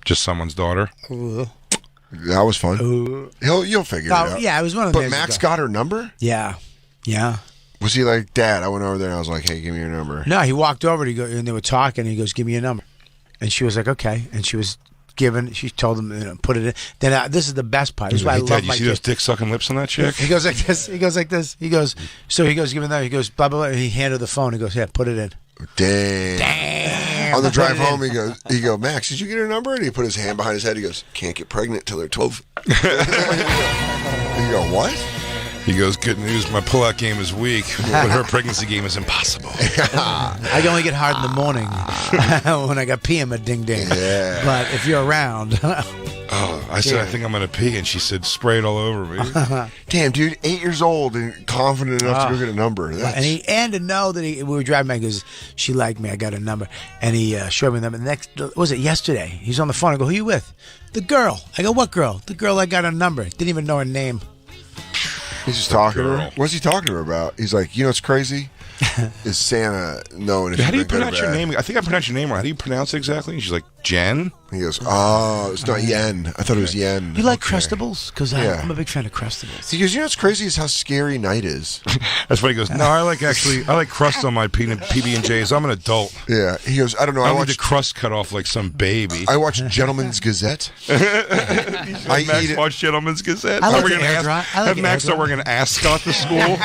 S2: Just someone's daughter.
S1: That was fun. You'll figure it out.
S3: Yeah, it was one of
S1: But
S3: those.
S1: Max got her number?
S3: Yeah.
S1: Was he like, Dad, I went over there and I was like, hey, give me your number.
S3: No, he walked over and they were talking, and he goes, give me your number. And she was like, okay. And she told him, put it in. Then this is the best part. This is why I
S2: Hey,
S3: love
S2: Dad, you
S3: my
S2: see
S3: kid.
S2: those dick-sucking lips on that chick?
S3: He goes like this. He goes, give me that. He goes, blah, blah, blah. And he handed the phone. He goes, yeah, put it in.
S1: Damn. On the drive home, he goes, Max, did you get her number? And he put his hand behind his head. He goes, can't get pregnant till they're 12. You go, what?
S2: He goes, good news, my pull-out game is weak, but her pregnancy game is impossible.
S3: I can only get hard in the morning when I got pee in my ding-ding.
S1: Yeah.
S3: But if you're around...
S2: I said, I think I'm going to pee, and she said, spray it all over me.
S1: Damn, dude, 8 years old and confident enough to go get a number.
S3: And to know that we were driving back, he goes, she liked me, I got a number. And he showed me the number. Was it yesterday? He's on the phone. I go, who you with? The girl. I go, what girl? The girl I got a number. Didn't even know her name.
S1: He's just talking to her. What's he talking to her about? He's like, you know what's crazy? Is Santa knowing if
S2: How do you
S1: you've been good or
S2: pronounce your
S1: bad.
S2: name? I think I pronounced your name wrong. How do you pronounce it exactly? And she's like, Jen?
S1: He goes, oh, it's not yen. I thought it was yen.
S3: You like Crustables? Because
S1: Yeah.
S3: I'm a big fan of Crustables.
S1: He goes, you know what's crazy is how scary night is.
S2: That's why he goes, no, I like crust on my PB&Js. I'm an adult.
S1: Yeah. He goes, I don't know.
S2: I
S1: I
S2: want
S1: watched
S2: the crust cut off like some baby.
S1: I watch Gentleman's Gazette.
S2: I Max watch Gentleman's Gazette.
S3: I like
S2: We're
S3: the
S2: gonna
S3: air dry. I like
S2: have
S3: the
S2: Max
S3: air
S2: start
S3: dry.
S2: wearing an ascot to school.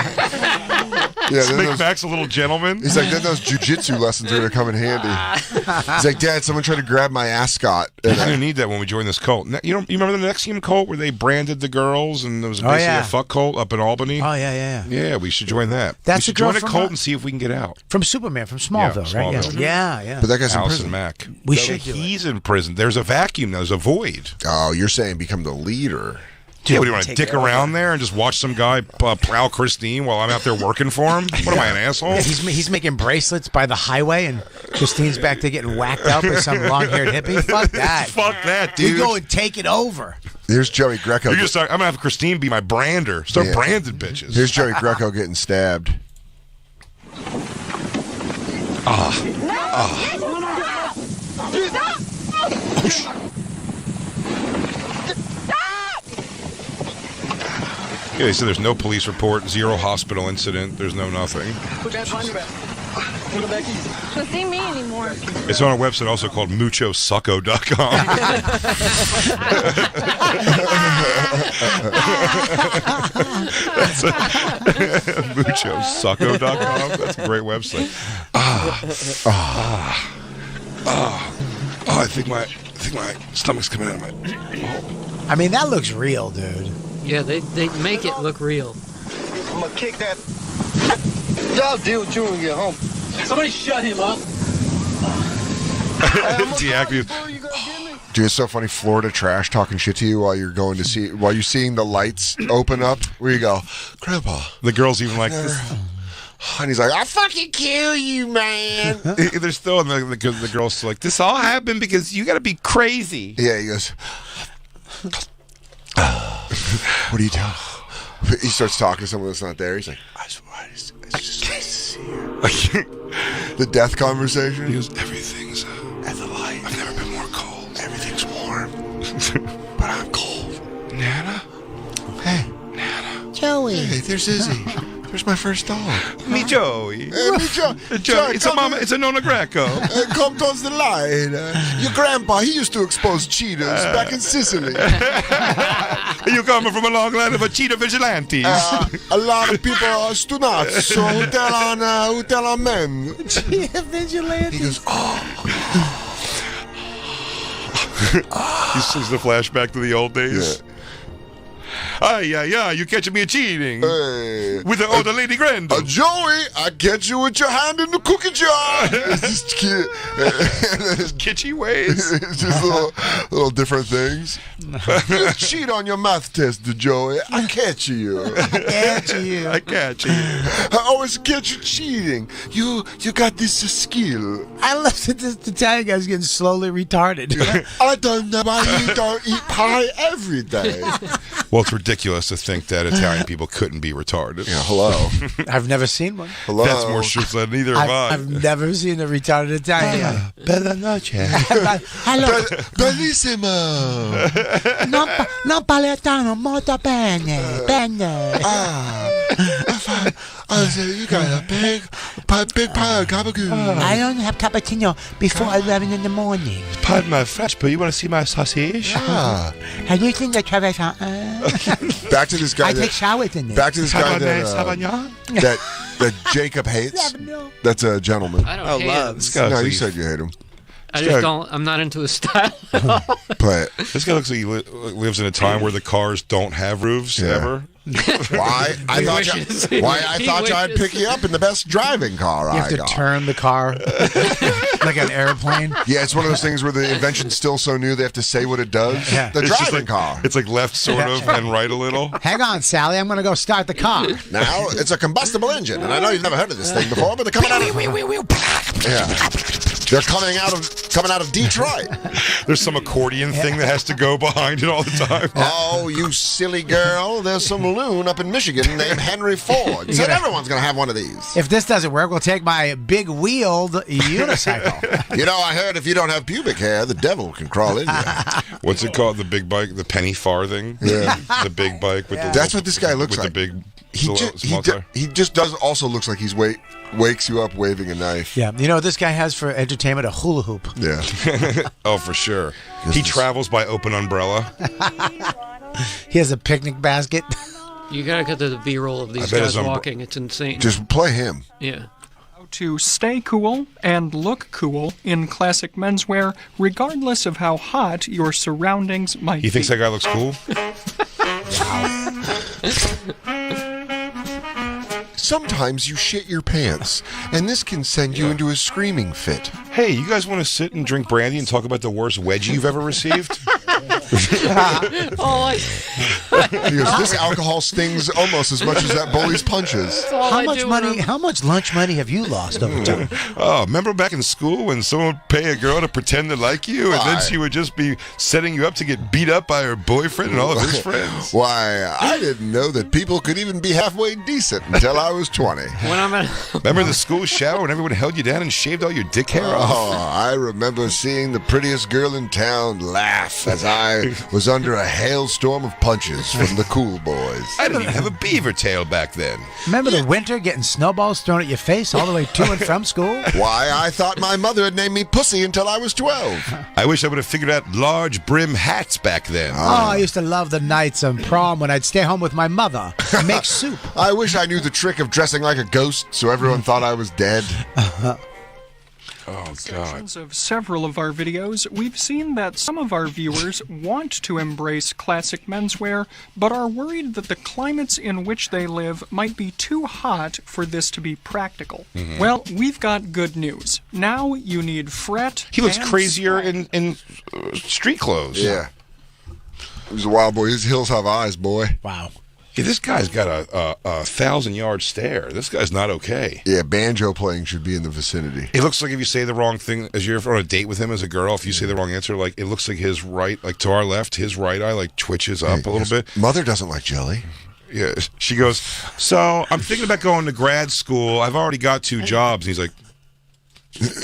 S1: Yeah,
S2: Make Max a little gentleman.
S1: He's like, then those jujitsu lessons are going to come in handy. He's like, Dad, someone tried to grab my ascot.
S2: We're going to need that when we join this cult. You remember the Nexium cult where they branded the girls and there was basically a fuck cult up in Albany?
S3: Oh, yeah.
S2: Yeah, we should join that.
S3: That's
S2: we should
S3: the girl
S2: join a
S3: from,
S2: cult and see if we can get out.
S3: From Superman, from Smallville, right?
S2: Smallville.
S3: Yeah.
S1: But that guy's in
S2: Allison
S1: prison.
S2: Mack.
S3: We should do
S2: He's in prison. There's a vacuum. There's a void.
S1: Oh, you're saying become the leader.
S2: Dude, what do you want to dick around there and just watch some guy plow Christine while I'm out there working for him? What am I, an asshole?
S3: Yeah, he's making bracelets by the highway, and Christine's back there getting whacked out by some long-haired hippie. Fuck that.
S2: Fuck that, dude.
S3: We go and take it over.
S1: There's Joey Greco.
S2: I'm going to have Christine be my brander. Start branding bitches.
S1: Here's Joey Greco getting stabbed.
S2: Yeah, they said there's no police report, 0 hospital incident, there's no nothing.
S15: Put that behind your back. Put it back easy.
S13: Don't see me anymore.
S2: It's on a website also called muchosucco.com. Muchosucco.com. That's a great website. I think my stomach's coming out of my.
S3: I mean, that looks real, dude.
S5: Yeah, they make it look real.
S15: I'm gonna kick that. I'll deal with you when you get home. Somebody shut him up.
S2: Deactivated.
S1: Dude, it's so funny. Florida trash talking shit to you while you're seeing the lights open up. Where you go, Grandpa.
S2: The girl's even like this.
S1: And he's like, I'll fucking kill you, man.
S2: They're still in the girl's still like, this all happened because you got to be crazy.
S1: Yeah, he goes, what are you doing? He starts talking to someone that's not there. He's like, I just nice to see you. The death conversation.
S2: He goes, everything's
S1: at the light. I've never been more cold. Everything's warm. But I'm cold.
S2: Nana?
S1: Hey.
S2: Nana.
S3: Joey.
S1: Hey, there's Izzy. There's my first dog.
S2: Me Joey.
S1: Hey, me Joey.
S2: It's a mama. It's a Nona Greco.
S1: Come towards the light. Your grandpa, he used to expose cheetahs back in Sicily.
S2: You coming from a long line of cheetah vigilantes.
S1: A lot of people are stunazzo who tell on men.
S3: Cheetah vigilantes.
S1: He goes,
S2: He sees the flashback to the old days.
S1: Yeah.
S2: You catching me cheating.
S1: Hey.
S2: With the older lady grand.
S1: Joey, I catch you with your hand in the cookie jar. It's just cute.
S2: Kitschy ways.
S1: It's just little different things. You cheat on your math test, Joey. I catch you.
S2: I catch you.
S1: I always catch you cheating. You got this skill.
S3: I love that this Italian guy's getting slowly retarded.
S1: I don't know why you don't eat pie every day.
S2: Well, it's ridiculous to think that Italian people couldn't be retarded.
S1: Yeah, hello.
S3: I've never seen one.
S1: Hello.
S2: That's more true than neither have I.
S3: I've never seen a retarded Italian.
S1: Bella noche.
S3: Hello.
S1: Bellissimo.
S3: Non paletano molto bene. Bene.
S1: So you got a big pie of gabagool.
S3: I don't have cappuccino before 11 in the morning.
S2: Pardon my French, but you want to see my sausage?
S3: Have you seen the Travis?
S1: Back to this guy.
S3: I take showers in there.
S1: Back to this guy that Jacob hates. That's a gentleman.
S5: I don't hate him.
S1: No, you said you hate him.
S5: I just don't. I'm not into his style at all.
S1: But
S2: this guy looks like he lives in a time where the cars don't have roofs ever.
S1: Why? I thought I'd pick you up in the best driving car I got.
S3: You have to turn the car like an airplane.
S1: Yeah, it's one of those things where the invention's still so new they have to say what it does.
S3: Yeah.
S1: The driving car.
S2: It's like left sort of and right a little.
S3: Hang on, Sally. I'm going to go start the car.
S1: Now, it's a combustible engine. And I know you've never heard of this thing before, but they're coming out of... Yeah. They're coming out of Detroit.
S2: There's some accordion thing that has to go behind it all the time.
S1: Oh, you silly girl. There's some loon up in Michigan named Henry Ford. So everyone's going to have one of these.
S3: If this doesn't work, we'll take my big wheeled unicycle.
S1: You know, I heard if you don't have pubic hair, the devil can crawl in you.
S2: What's it called? The big bike? The penny farthing?
S1: Yeah.
S2: The big bike with the...
S1: That's what this guy looks
S2: with
S1: like.
S2: The big...
S1: He just does also looks like he's wakes you up waving a knife.
S3: Yeah, you know what this guy has for entertainment? A hula hoop.
S1: Yeah.
S2: Oh, for sure. He travels by open umbrella.
S3: He has a picnic basket.
S5: You gotta get the B-roll of these guys walking. It's insane.
S1: Just play him.
S5: Yeah.
S6: How to stay cool and look cool in classic menswear, regardless of how hot your surroundings might be.
S2: He thinks that guy looks cool?
S1: Sometimes you shit your pants, and this can send you into a screaming fit.
S2: Hey, you guys want to sit and drink brandy and talk about the worst wedgie you've ever received?
S1: He goes, this alcohol stings almost as much as that bully's punches.
S3: How much lunch money have you lost over time?
S2: Oh, remember back in school when someone would pay a girl to pretend to like you, and then she would just be setting you up to get beat up by her boyfriend and all of his friends?
S1: Why, I didn't know that people could even be halfway decent until I was 20.
S2: Remember the school shower when everyone held you down and shaved all your dick hair off?
S1: Oh, I remember seeing the prettiest girl in town laugh as I was under a hailstorm of punches from the cool boys.
S2: I didn't even have a beaver tail back then.
S3: Remember the winter getting snowballs thrown at your face all the way to and from school?
S1: Why, I thought my mother had named me Pussy until I was 12.
S2: I wish I would have figured out large brim hats back then.
S3: Oh, I used to love the nights on prom when I'd stay home with my mother and make soup.
S1: I wish I knew the trick of dressing like a ghost so everyone thought I was dead.
S2: Oh, God.
S6: Sections of several of our videos, we've seen that some of our viewers want to embrace classic menswear, but are worried that the climates in which they live might be too hot for this to be practical.
S2: Mm-hmm.
S6: Well, we've got good news. Now you need fret.
S2: He looks
S6: and
S2: crazier in street clothes.
S1: Yeah. He's a wild boy. His hills have eyes, boy.
S3: Wow.
S2: Yeah, this guy's got a 1,000-yard stare. This guy's not okay.
S1: Yeah, banjo playing should be in the vicinity.
S2: It looks like if you say the wrong thing, as you're on a date with him as a girl, if you say the wrong answer, like it looks like his right, like to our left, his right eye like twitches up a little bit.
S1: Mother doesn't like jelly.
S2: Yeah, she goes, so I'm thinking about going to grad school. I've already got 2 jobs. And he's like,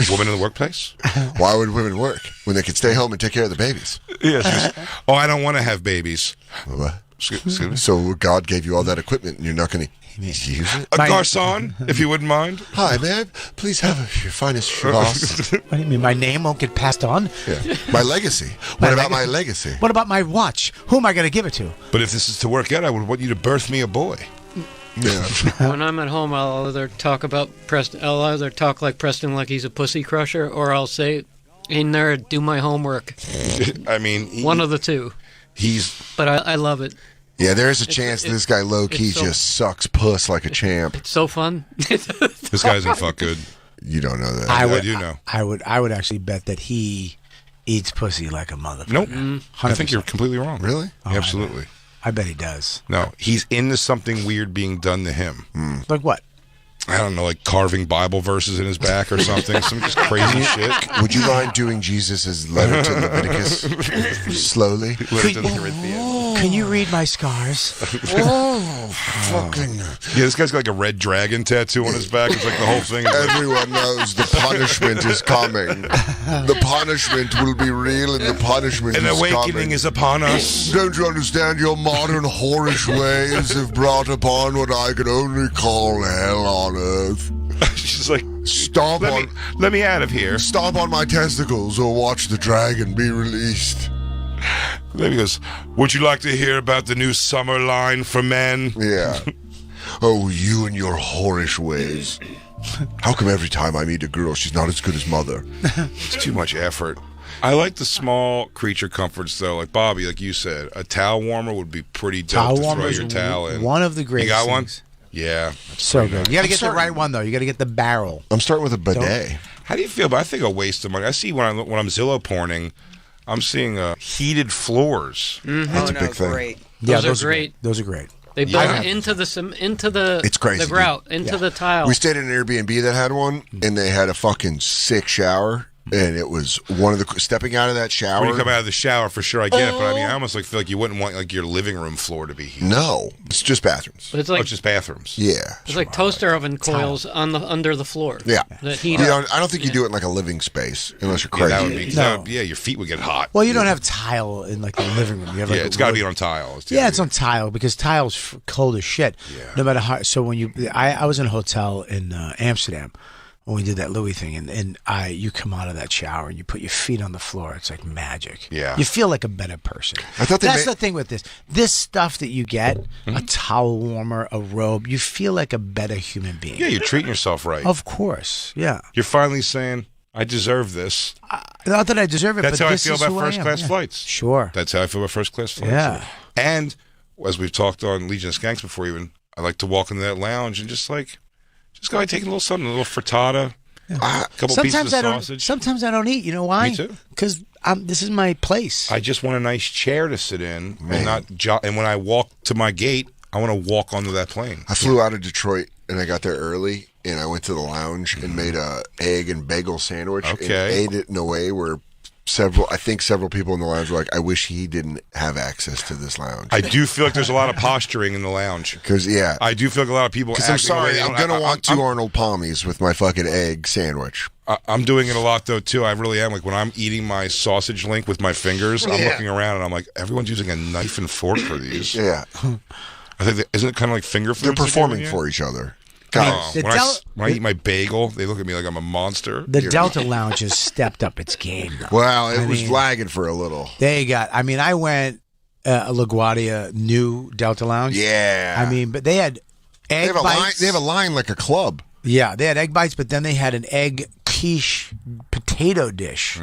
S2: woman in the workplace?
S1: Why would women work when they could stay home and take care of the babies?
S2: Yeah, she goes, oh, I don't want to have babies.
S1: What? So God gave you all that equipment and you're not going to use it?
S2: A garçon, if you wouldn't mind.
S1: Hi, may I please have your finest schloss?
S3: What do you mean, my name won't get passed on?
S1: Yeah. My legacy. What about my legacy?
S3: What about my watch? Who am I going to give it to?
S2: But if this is to work out, I would want you to birth me a boy.
S1: Yeah.
S5: When I'm at home, I'll either talk about Preston. I'll either talk like Preston, like he's a pussy crusher, or I'll say, "Hey nerd, do my homework."
S2: I mean,
S5: one of the two.
S2: But
S5: I love it.
S1: Yeah, there's a chance this guy low-key just sucks puss like a champ.
S5: It's so fun.
S2: This guy doesn't fuck good.
S1: You don't know that.
S2: I do know.
S3: I would actually bet that he eats pussy like a motherfucker.
S2: Nope. I think you're completely wrong.
S1: Really?
S3: Oh,
S2: Absolutely.
S3: I bet he does.
S2: No, he's into something weird being done to him.
S3: Like what?
S2: I don't know, like carving Bible verses in his back or something. Some just crazy shit.
S1: Would you mind doing Jesus' letter to Leviticus slowly?
S3: Can you read my scars?
S1: Fucking.
S2: Yeah, this guy's got like a red dragon tattoo on his back. It's like the whole thing.
S1: Everyone knows the punishment is coming. The punishment will be real, and the punishment
S2: An
S1: is
S2: awakening
S1: coming.
S2: is upon us.
S1: Don't you understand? Your modern whorish ways have brought upon what I can only call hell on earth.
S2: She's like,
S1: stop
S2: let me out of here.
S1: Stop on my testicles, or watch the dragon be released.
S2: Then he goes, would you like to hear about the new summer line for men?
S1: Yeah. Oh, you and your whorish ways. How come every time I meet a girl, she's not as good as mother?
S2: It's too much effort. I like the small creature comforts, though. Like Bobby, like you said, a towel warmer would be pretty dope
S3: Towel
S2: to throw
S3: warmer is
S2: your towel in.
S3: one of the greatest
S2: You got one?
S3: things.
S2: Yeah.
S3: So good. You got to get the right one, though. You got to get the barrel.
S1: I'm starting with a bidet.
S2: How do you feel? But I think a waste of money. I see when I'm Zillow porning, I'm seeing heated floors.
S1: That's a big thing.
S8: Great.
S3: Yeah,
S5: Those are great.
S3: Those are great.
S5: They build it into the
S1: It's crazy,
S5: the grout, into the tile.
S1: We stayed at an Airbnb that had one, and they had a fucking sick shower. And it was one of the stepping out of that shower.
S2: When you come out of the shower, for sure, I get it. But I mean, I almost like feel like you wouldn't want like your living room floor to be heated.
S1: No, it's just bathrooms.
S5: But it's like
S2: it's just bathrooms.
S1: Yeah,
S5: it's like toaster oven coils on the under the floor.
S1: Yeah,
S5: that heat.
S1: I don't think you do it in like a living space unless you're crazy.
S2: Yeah, that would be, your feet would get hot.
S3: Well, you don't have tile in like the living room. You have, like,
S2: it's got to be on tile.
S3: It's on tile because tile's cold as shit. Yeah. No matter how. So when I was in a hotel in Amsterdam when we did that Louis thing, and you come out of that shower and you put your feet on the floor. It's like magic.
S2: Yeah,
S3: you feel like a better person.
S1: I thought
S3: that's the thing with this stuff that you get: a towel warmer, a robe. You feel like a better human being.
S2: Yeah, you're treating yourself right.
S3: Of course. Yeah.
S2: You're finally saying, I deserve this.
S3: Not that I deserve it,
S2: That's
S3: but
S2: how
S3: this
S2: I feel
S3: is
S2: about
S3: who I am.
S2: first-class flights.
S3: Sure.
S2: That's how I feel about first-class flights.
S3: Yeah.
S2: And as we've talked on Legion of Skanks before even, I like to walk into that lounge and just go like take a little something, a little frittata, a couple pieces of sausage.
S3: Sometimes I don't eat. You know why?
S2: Me too.
S3: Because this is my place.
S2: I just want a nice chair to sit in and not and when I walk to my gate, I want to walk onto that plane.
S1: I flew out of Detroit and I got there early and I went to the lounge and made a egg and bagel sandwich and ate it in a way where several people in the lounge were like, I wish he didn't have access to this lounge.
S2: I do feel like there's a lot of posturing in the lounge.
S1: Because,
S2: I do feel like a lot of people
S1: Because I'm sorry, I'm going to want two Arnold Palmies with my fucking egg sandwich.
S2: I'm doing it a lot, though, too. I really am. Like, when I'm eating my sausage link with my fingers, I'm looking around and I'm like, everyone's using a knife and fork for these.
S1: Yeah.
S2: I think isn't it kind of like finger foods?
S1: They're performing for each other.
S2: When I eat my bagel, they look at me like I'm a monster.
S3: The Delta Lounge has stepped up its game, though.
S1: Well, it was lagging for a little.
S3: I went LaGuardia new Delta Lounge.
S1: Yeah.
S3: But they had egg bites.
S1: They have a line like a club.
S3: Yeah, they had egg bites, but then they had an egg quiche potato dish.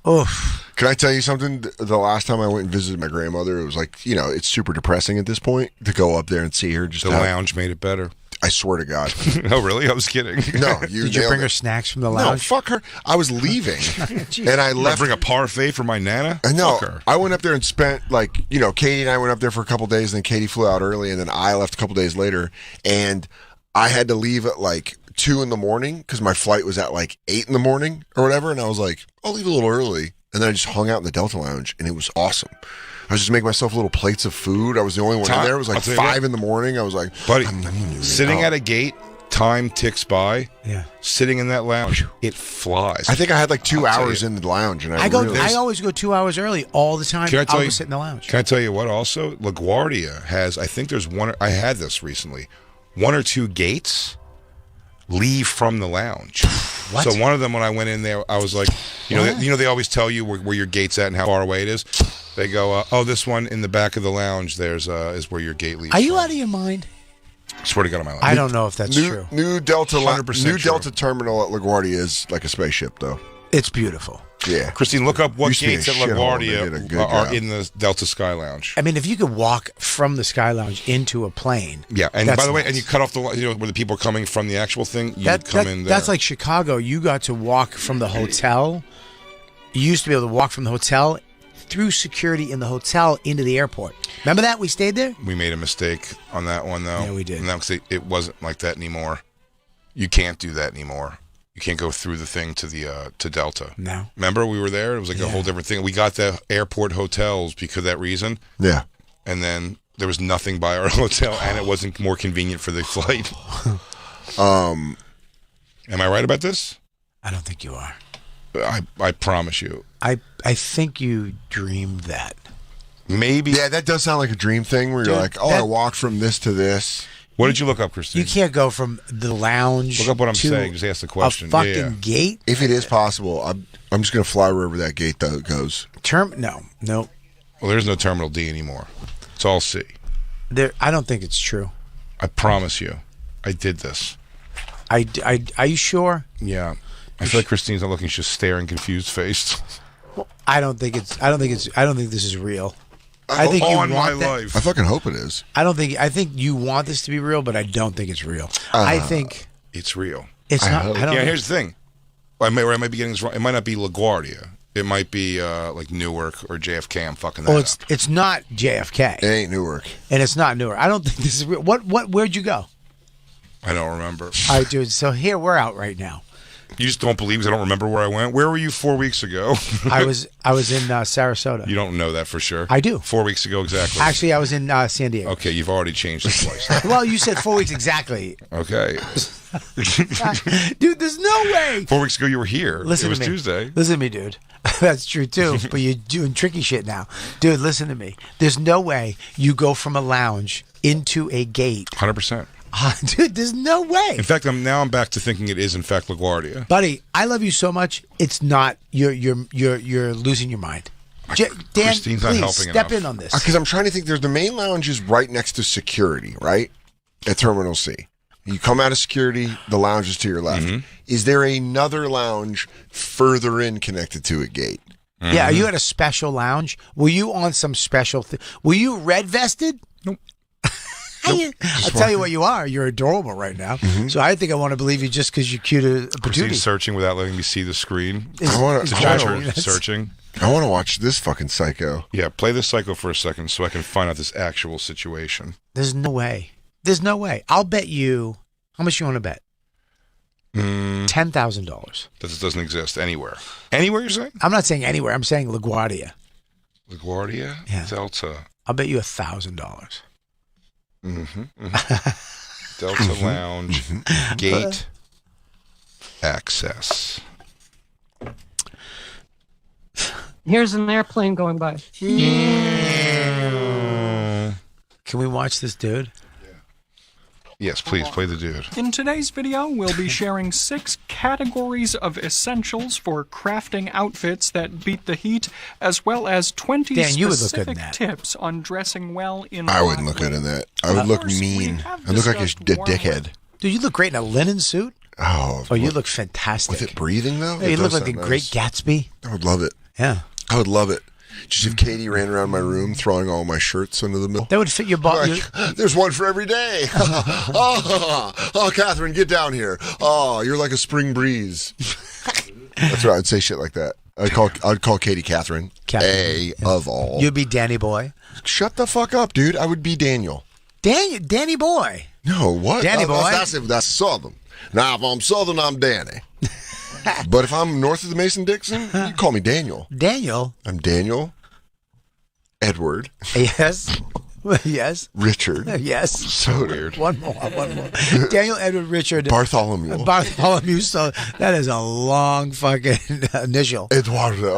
S3: Oof.
S1: Can I tell you something? The last time I went and visited my grandmother, it was like, it's super depressing at this point to go up there and see her.
S2: The lounge made it better.
S1: I swear to God.
S2: Oh, really? I was kidding.
S1: No,
S3: Did you bring her snacks from the lounge?
S1: No, fuck her. I was leaving, and I left.
S2: Bring a parfait for my nana.
S1: I know. I went up there and spent Katie and I went up there for a couple days, and then Katie flew out early, and then I left a couple days later, and I had to leave at 2 in the morning because my flight was at 8 in the morning or whatever, and I was like, I'll leave a little early, and then I just hung out in the Delta Lounge, and it was awesome. I was just making myself little plates of food. I was the only one in there. It was 5 in the morning. I was like,
S2: buddy, sitting at a gate, time ticks by.
S3: Yeah.
S2: Sitting in that lounge, it flies.
S1: I think I had 2 hours in the lounge, and I
S3: always go 2 hours early all the time. I'll go sit in the lounge.
S2: Can I tell you what? Also, LaGuardia has. I think there's one. I had this recently. 1 or 2 gates leave from the lounge.
S3: What?
S2: So one of them, when I went in there, I was like, they always tell you where your gate's at and how far away it is. They go, this one in the back of the lounge. Is where your gate leaves.
S3: Are you out of your mind?
S2: I swear to God, I'm out.
S3: I don't know if that's true.
S1: New Delta
S2: 100%
S1: Delta terminal at LaGuardia is like a spaceship, though.
S3: It's beautiful.
S1: Yeah.
S2: Christine, look up what
S1: Used to be a
S2: gates at
S1: shithole, they did a
S2: LaGuardia
S1: good
S2: are
S1: job.
S2: in the Delta Sky Lounge.
S3: I mean, if you could walk from the Sky Lounge into a plane.
S2: Yeah, and
S3: that's
S2: by the way,
S3: nice.
S2: and you cut off the, where the people are coming from the actual thing, you come in there.
S3: That's like Chicago. You got to walk from the hotel. You used to be able to walk from the hotel through security in the hotel into the airport. Remember that? We stayed there?
S2: We made a mistake on that one, though.
S3: Yeah, we did.
S2: No, 'cause it wasn't like that anymore. You can't do that anymore. You can't go through the thing to the to Delta.
S3: No.
S2: Remember we were there? It was like a whole different thing. We got the airport hotels because of that reason.
S1: Yeah.
S2: And then there was nothing by our hotel, and it wasn't more convenient for the flight. Am I right about this?
S3: I don't think you are.
S2: I promise you.
S3: I think you dreamed that.
S2: Maybe.
S1: Yeah, that does sound like a dream thing where you're
S3: Dude,
S1: like, oh, I walked from this to this.
S2: What did you look up, Christine?
S3: You can't go from the lounge.
S2: Look up what I'm
S3: to
S2: saying. Just ask the question.
S3: A fucking gate.
S1: If it is possible, I'm just going to fly wherever that gate goes.
S3: No.
S2: Well, there's no Terminal D anymore. It's all C.
S3: I don't think it's true.
S2: I promise you. I did this.
S3: Are you sure?
S2: Yeah. I feel like Christine's not looking. She's just staring, confused faced.
S3: I don't think this is real. I think you want
S2: my
S3: that.
S2: life.
S1: I fucking hope it is.
S3: I think you want this to be real, but I don't think it's real. I think
S2: it's real.
S3: It's not. I don't.
S2: Yeah, here's the thing. I might be getting this wrong. It might not be LaGuardia. It might be like Newark or JFK. I'm fucking that up.
S3: It's not JFK.
S1: It ain't Newark.
S3: And it's not Newark. I don't think this is real. Where'd you go?
S2: I don't remember.
S3: All right, dude. So here we're out right now.
S2: You just don't believe because I don't remember where I went. Where were you 4 weeks ago?
S3: I was in Sarasota.
S2: You don't know that for sure.
S3: I do.
S2: 4 weeks ago exactly.
S3: Actually, I was in San Diego.
S2: Okay, you've already changed this place.
S3: Well, you said 4 weeks exactly.
S2: Okay.
S3: Dude, there's no way.
S2: 4 weeks ago you were here.
S3: Listen
S2: it was
S3: to me.
S2: Tuesday.
S3: Listen to me, dude. That's true too. But you're doing tricky shit now, dude. Listen to me. There's no way you go from a lounge into a gate.
S2: 100%.
S3: Dude, there's no way.
S2: In fact, I'm back to thinking it is in fact LaGuardia.
S3: Buddy, I love you so much. It's not. You're losing your mind. Dan,
S2: Christine's not
S3: please
S2: helping
S3: step
S2: enough.
S3: in on this.
S1: Because I'm trying to think. There's the main lounge is right next to security, right? At Terminal C. You come out of security, the lounge is to your left.
S2: Mm-hmm.
S1: Is there another lounge further in connected to a gate?
S2: Mm-hmm.
S3: Yeah, are you at a special lounge? Were you on some special thing? Were you red vested?
S2: Nope.
S3: I'll tell you what you are. You're adorable right now.
S1: Mm-hmm.
S3: So I think I want to believe you just because you're cute as a patootie.
S2: Christine's searching without letting me see the screen.
S1: I want
S2: to searching.
S1: I want to watch this fucking psycho.
S2: Yeah, play this psycho for a second so I can find out this actual situation.
S3: There's no way. There's no way. I'll bet you. How much you want to bet? $10,000.
S2: That doesn't exist anywhere. Anywhere you're saying?
S3: I'm not saying anywhere. I'm saying LaGuardia.
S2: LaGuardia?
S3: Yeah.
S2: Delta.
S3: I'll bet you $1,000.
S2: Delta Lounge. Gate. Access.
S5: Here's an airplane going by.
S3: Can we watch this dude?
S2: Yes, please play the dude.
S6: In today's video, we'll be sharing 6 categories of essentials for crafting outfits that beat the heat, as well as 20
S3: Dan, you would look good
S6: specific
S3: in that.
S6: tips on dressing well in
S1: I wouldn't look good in that. I would look mean. I look like a dickhead.
S3: Dude, you look great in a linen suit.
S1: Oh,
S3: you look fantastic.
S1: With it breathing though?
S3: Yeah, you look like the great Gatsby.
S1: I would love it.
S3: Yeah.
S1: I would love it. Just if Katie ran around my room throwing all my shirts into the middle.
S3: That would fit your body.
S1: There's one for every day. Oh, Catherine, get down here. Oh, you're like a spring breeze. That's right. I'd say shit like that. I'd call Katie Catherine. Of all.
S3: You'd be Danny Boy.
S1: Shut the fuck up, dude. I would be Daniel.
S3: Danny Boy.
S1: No, what?
S3: Danny Boy.
S1: That's Southern. Now, if I'm Southern, I'm Danny. But if I'm north of the Mason-Dixon, you call me Daniel.
S3: Daniel?
S1: I'm Daniel. Edward.
S3: Yes. Yes.
S1: Richard.
S3: Yes.
S1: Soder.
S3: One more. Daniel, Edward, Richard.
S1: Bartholomew.
S3: So that is a long fucking initial.
S1: Eduardo.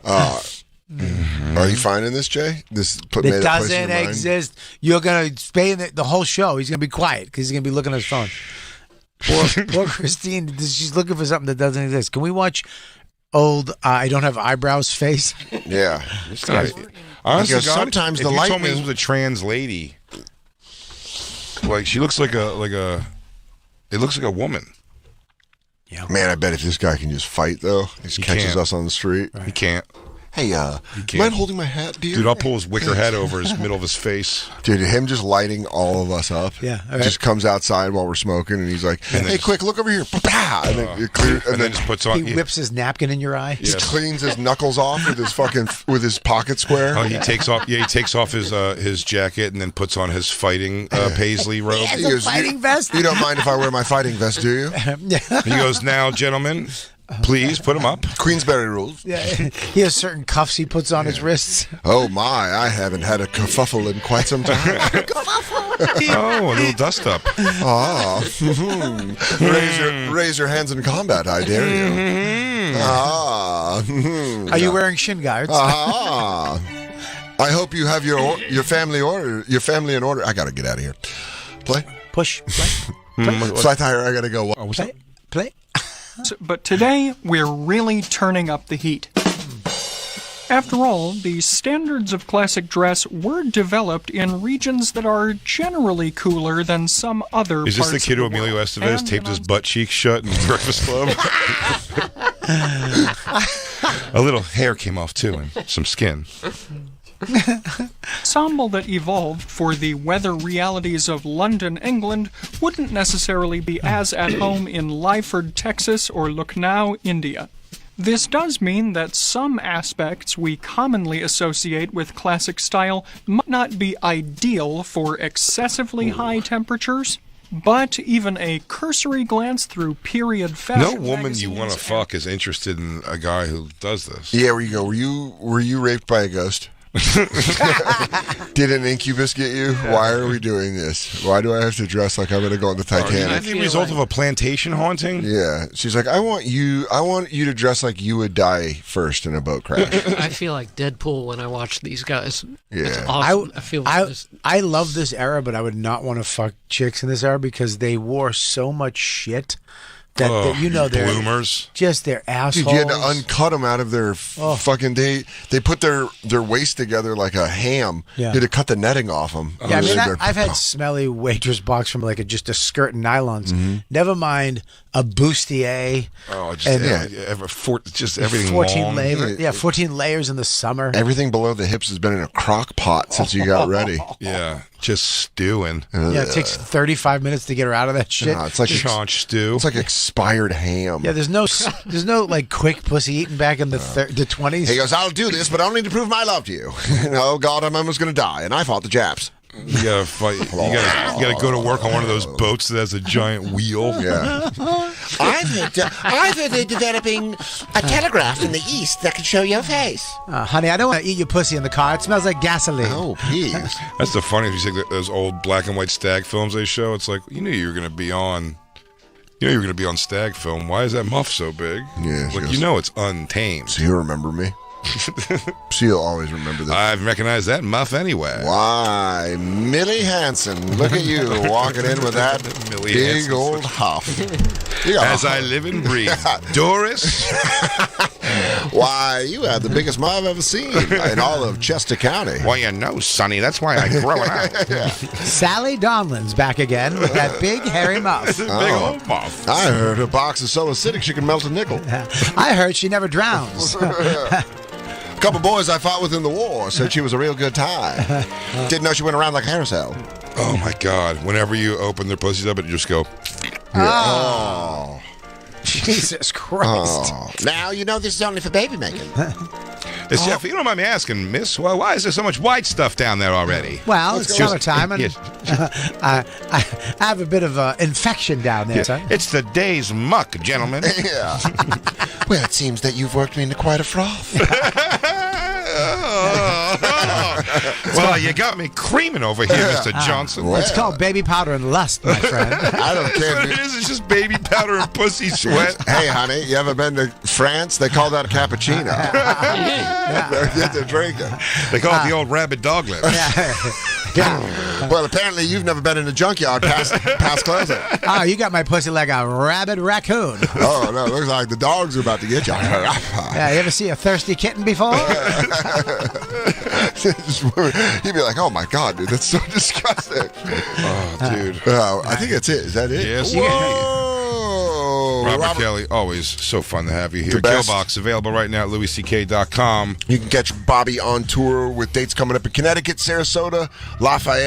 S1: Are you finding this, Jay?
S3: It doesn't exist. You're going to stay in the whole show. He's going to be quiet because he's going to be looking at his phone. Poor Christine. She's looking for something that doesn't exist. Can we watch old I don't have eyebrows face?
S1: Yeah.
S2: Honestly,
S1: because sometimes the lightning.
S2: You told me this was a trans lady. Like she looks like a. It looks like a woman.
S3: Yeah.
S1: Man, I bet if this guy can just fight, though, he catches
S2: can't.
S1: us on the street.
S2: He can't.
S1: Hey, you mind holding my hat, dear?
S2: Dude, I'll pull his wicker hat over his middle of his face.
S1: Dude, him just lighting all of us up.
S3: Yeah, all right.
S1: Just comes outside while we're smoking, and he's like, "Hey, quick, look over here!" And then it clear,
S2: and then just puts on.
S3: He whips his napkin in your eye.
S1: He cleans his knuckles off with his with his pocket square.
S2: Oh, he takes off. Yeah, he takes off his jacket and then puts on his fighting paisley robe.
S3: He has a fighting vest.
S1: You don't mind if I wear my fighting vest, do you?
S2: He goes, "Now, gentlemen, please put him up."
S1: Queensberry rules.
S3: Yeah, he has certain cuffs he puts on his wrists.
S1: Oh my, I haven't had a kerfuffle in quite some time.
S2: Oh, a little dust up.
S1: Ah. Raise your hands in combat, I dare you. Ah.
S3: Are you wearing shin guards?
S1: Ah. I hope you have your family in order. I gotta get out of here. Play.
S3: Push. Play.
S1: Flat tire, I gotta go.
S2: What's up?
S3: Play.
S6: But today, we're really turning up the heat. After all, the standards of classic dress were developed in regions that are generally cooler than some other
S2: Is this
S6: parts
S2: the kid who
S6: of the
S2: Emilio
S6: world.
S2: Estevez
S6: And
S2: taped his butt cheeks shut in Breakfast Club? A little hair came off, too, and some skin.
S6: ensemble that evolved for the weather realities of London, England, wouldn't necessarily be as at home in Lyford, Texas, or Lucknow, India. This does mean that some aspects we commonly associate with classic style might not be ideal for excessively high temperatures, but even a cursory glance through period fashion
S2: No woman you want to fuck is interested in a guy who does this.
S1: Yeah, where you go? Were you raped by a ghost? Did an incubus get you? Why are we doing this? Why do I have to dress like I'm going to go on the Titanic?
S2: The result of a plantation haunting?
S1: Yeah. She's like, I want you to dress like you would die first in a boat crash.
S5: I feel like Deadpool when I watch these guys.
S1: Yeah.
S5: It's awesome.
S3: I love this era, but I would not want to fuck chicks in this era because they wore so much shit. That you know they're
S2: bloomers.
S3: Just their assholes.
S1: Dude, you had to uncut them out of their fucking day. They put their waist together like a ham.
S3: Yeah.
S1: You had to cut the netting off them.
S3: Yeah, I mean, I've had smelly waitress box from like just a skirt and nylons.
S1: Mm-hmm.
S3: Never mind a bustier.
S2: Oh, just everything
S3: 14
S2: long.
S3: layers. Yeah, 14 layers in the summer.
S1: Everything below the hips has been in a crock pot since you got ready.
S2: Yeah, just stewing.
S3: Yeah, it takes 35 minutes to get her out of that shit.
S1: It's like
S2: chaunch stew.
S1: It's like expired ham.
S3: Yeah, there's no like quick pussy eating back in the 20s.
S1: He goes, I'll do this, but only to prove my love to you. Oh God, I'm almost going to die, and I fought the Japs.
S2: You gotta fight. You gotta go to work on one of those boats that has a giant wheel.
S1: Yeah.
S17: I've heard they're developing a telegraph in the east that can show your face.
S3: Honey, I don't want to eat your pussy in the car. It smells like gasoline.
S1: Oh, please.
S2: That's the funny. If you take those old black and white stag films they show, it's like you knew you were gonna be on. You know you were gonna be on stag film. Why is that muff so big?
S1: Yeah,
S2: like you know it's untamed.
S1: So you remember me? So you'll always remember this.
S2: I've recognized that muff anyway.
S1: Why, Millie Hansen, look at you walking in with that big old huff.
S2: As I live and breathe. Doris?
S1: Why, you have the biggest muff I've ever seen in all of Chester County.
S2: Well, you know, Sonny, that's why I grow it out.
S1: Yeah.
S3: Sally Donlan's back again with that big hairy muff.
S2: Big old muff.
S1: I heard her box is so acidic she can melt a nickel.
S3: I heard she never drowns.
S1: A couple boys I fought with in the war said she was a real good time. Didn't know she went around like a carousel.
S2: Oh, my God. Whenever you open their pussies up, it just go...
S1: Yeah. Oh.
S3: Jesus Christ.
S1: Oh.
S17: Now you know this is only for baby making.
S2: Jeff, you don't mind me asking, miss, why is there so much white stuff down there already?
S3: Well, it's summertime, and
S2: yes.
S3: I have a bit of infection down there, son.
S2: It's the day's muck, gentlemen.
S1: Yeah. Well, it seems that you've worked me into quite a froth.
S2: Well, you got me creaming over here, Mr. Johnson.
S3: It's called baby powder and lust, my friend.
S1: I don't care.
S2: What it is, it's just baby powder and pussy sweat.
S1: Hey, honey, you ever been to France? They call that a cappuccino. Get to drinking.
S2: They call it the old rabbit doglet.
S1: Well, apparently you've never been in a junkyard past closing.
S3: Oh, you got my pussy like a rabid raccoon.
S1: Oh, no, it looks like the dogs are about to get you.
S3: Yeah, you ever see a thirsty kitten before?
S1: He'd be like, oh my God, dude, that's so disgusting.
S2: Oh, dude.
S1: I think that's it. Is that it?
S2: Yes.
S1: Whoa! Oh,
S2: Robert Kelly, always so fun to have you here.
S1: The best.
S2: Killbox, available right now at louisck.com.
S1: You can catch Bobby on tour with dates coming up in Connecticut, Sarasota, Lafayette.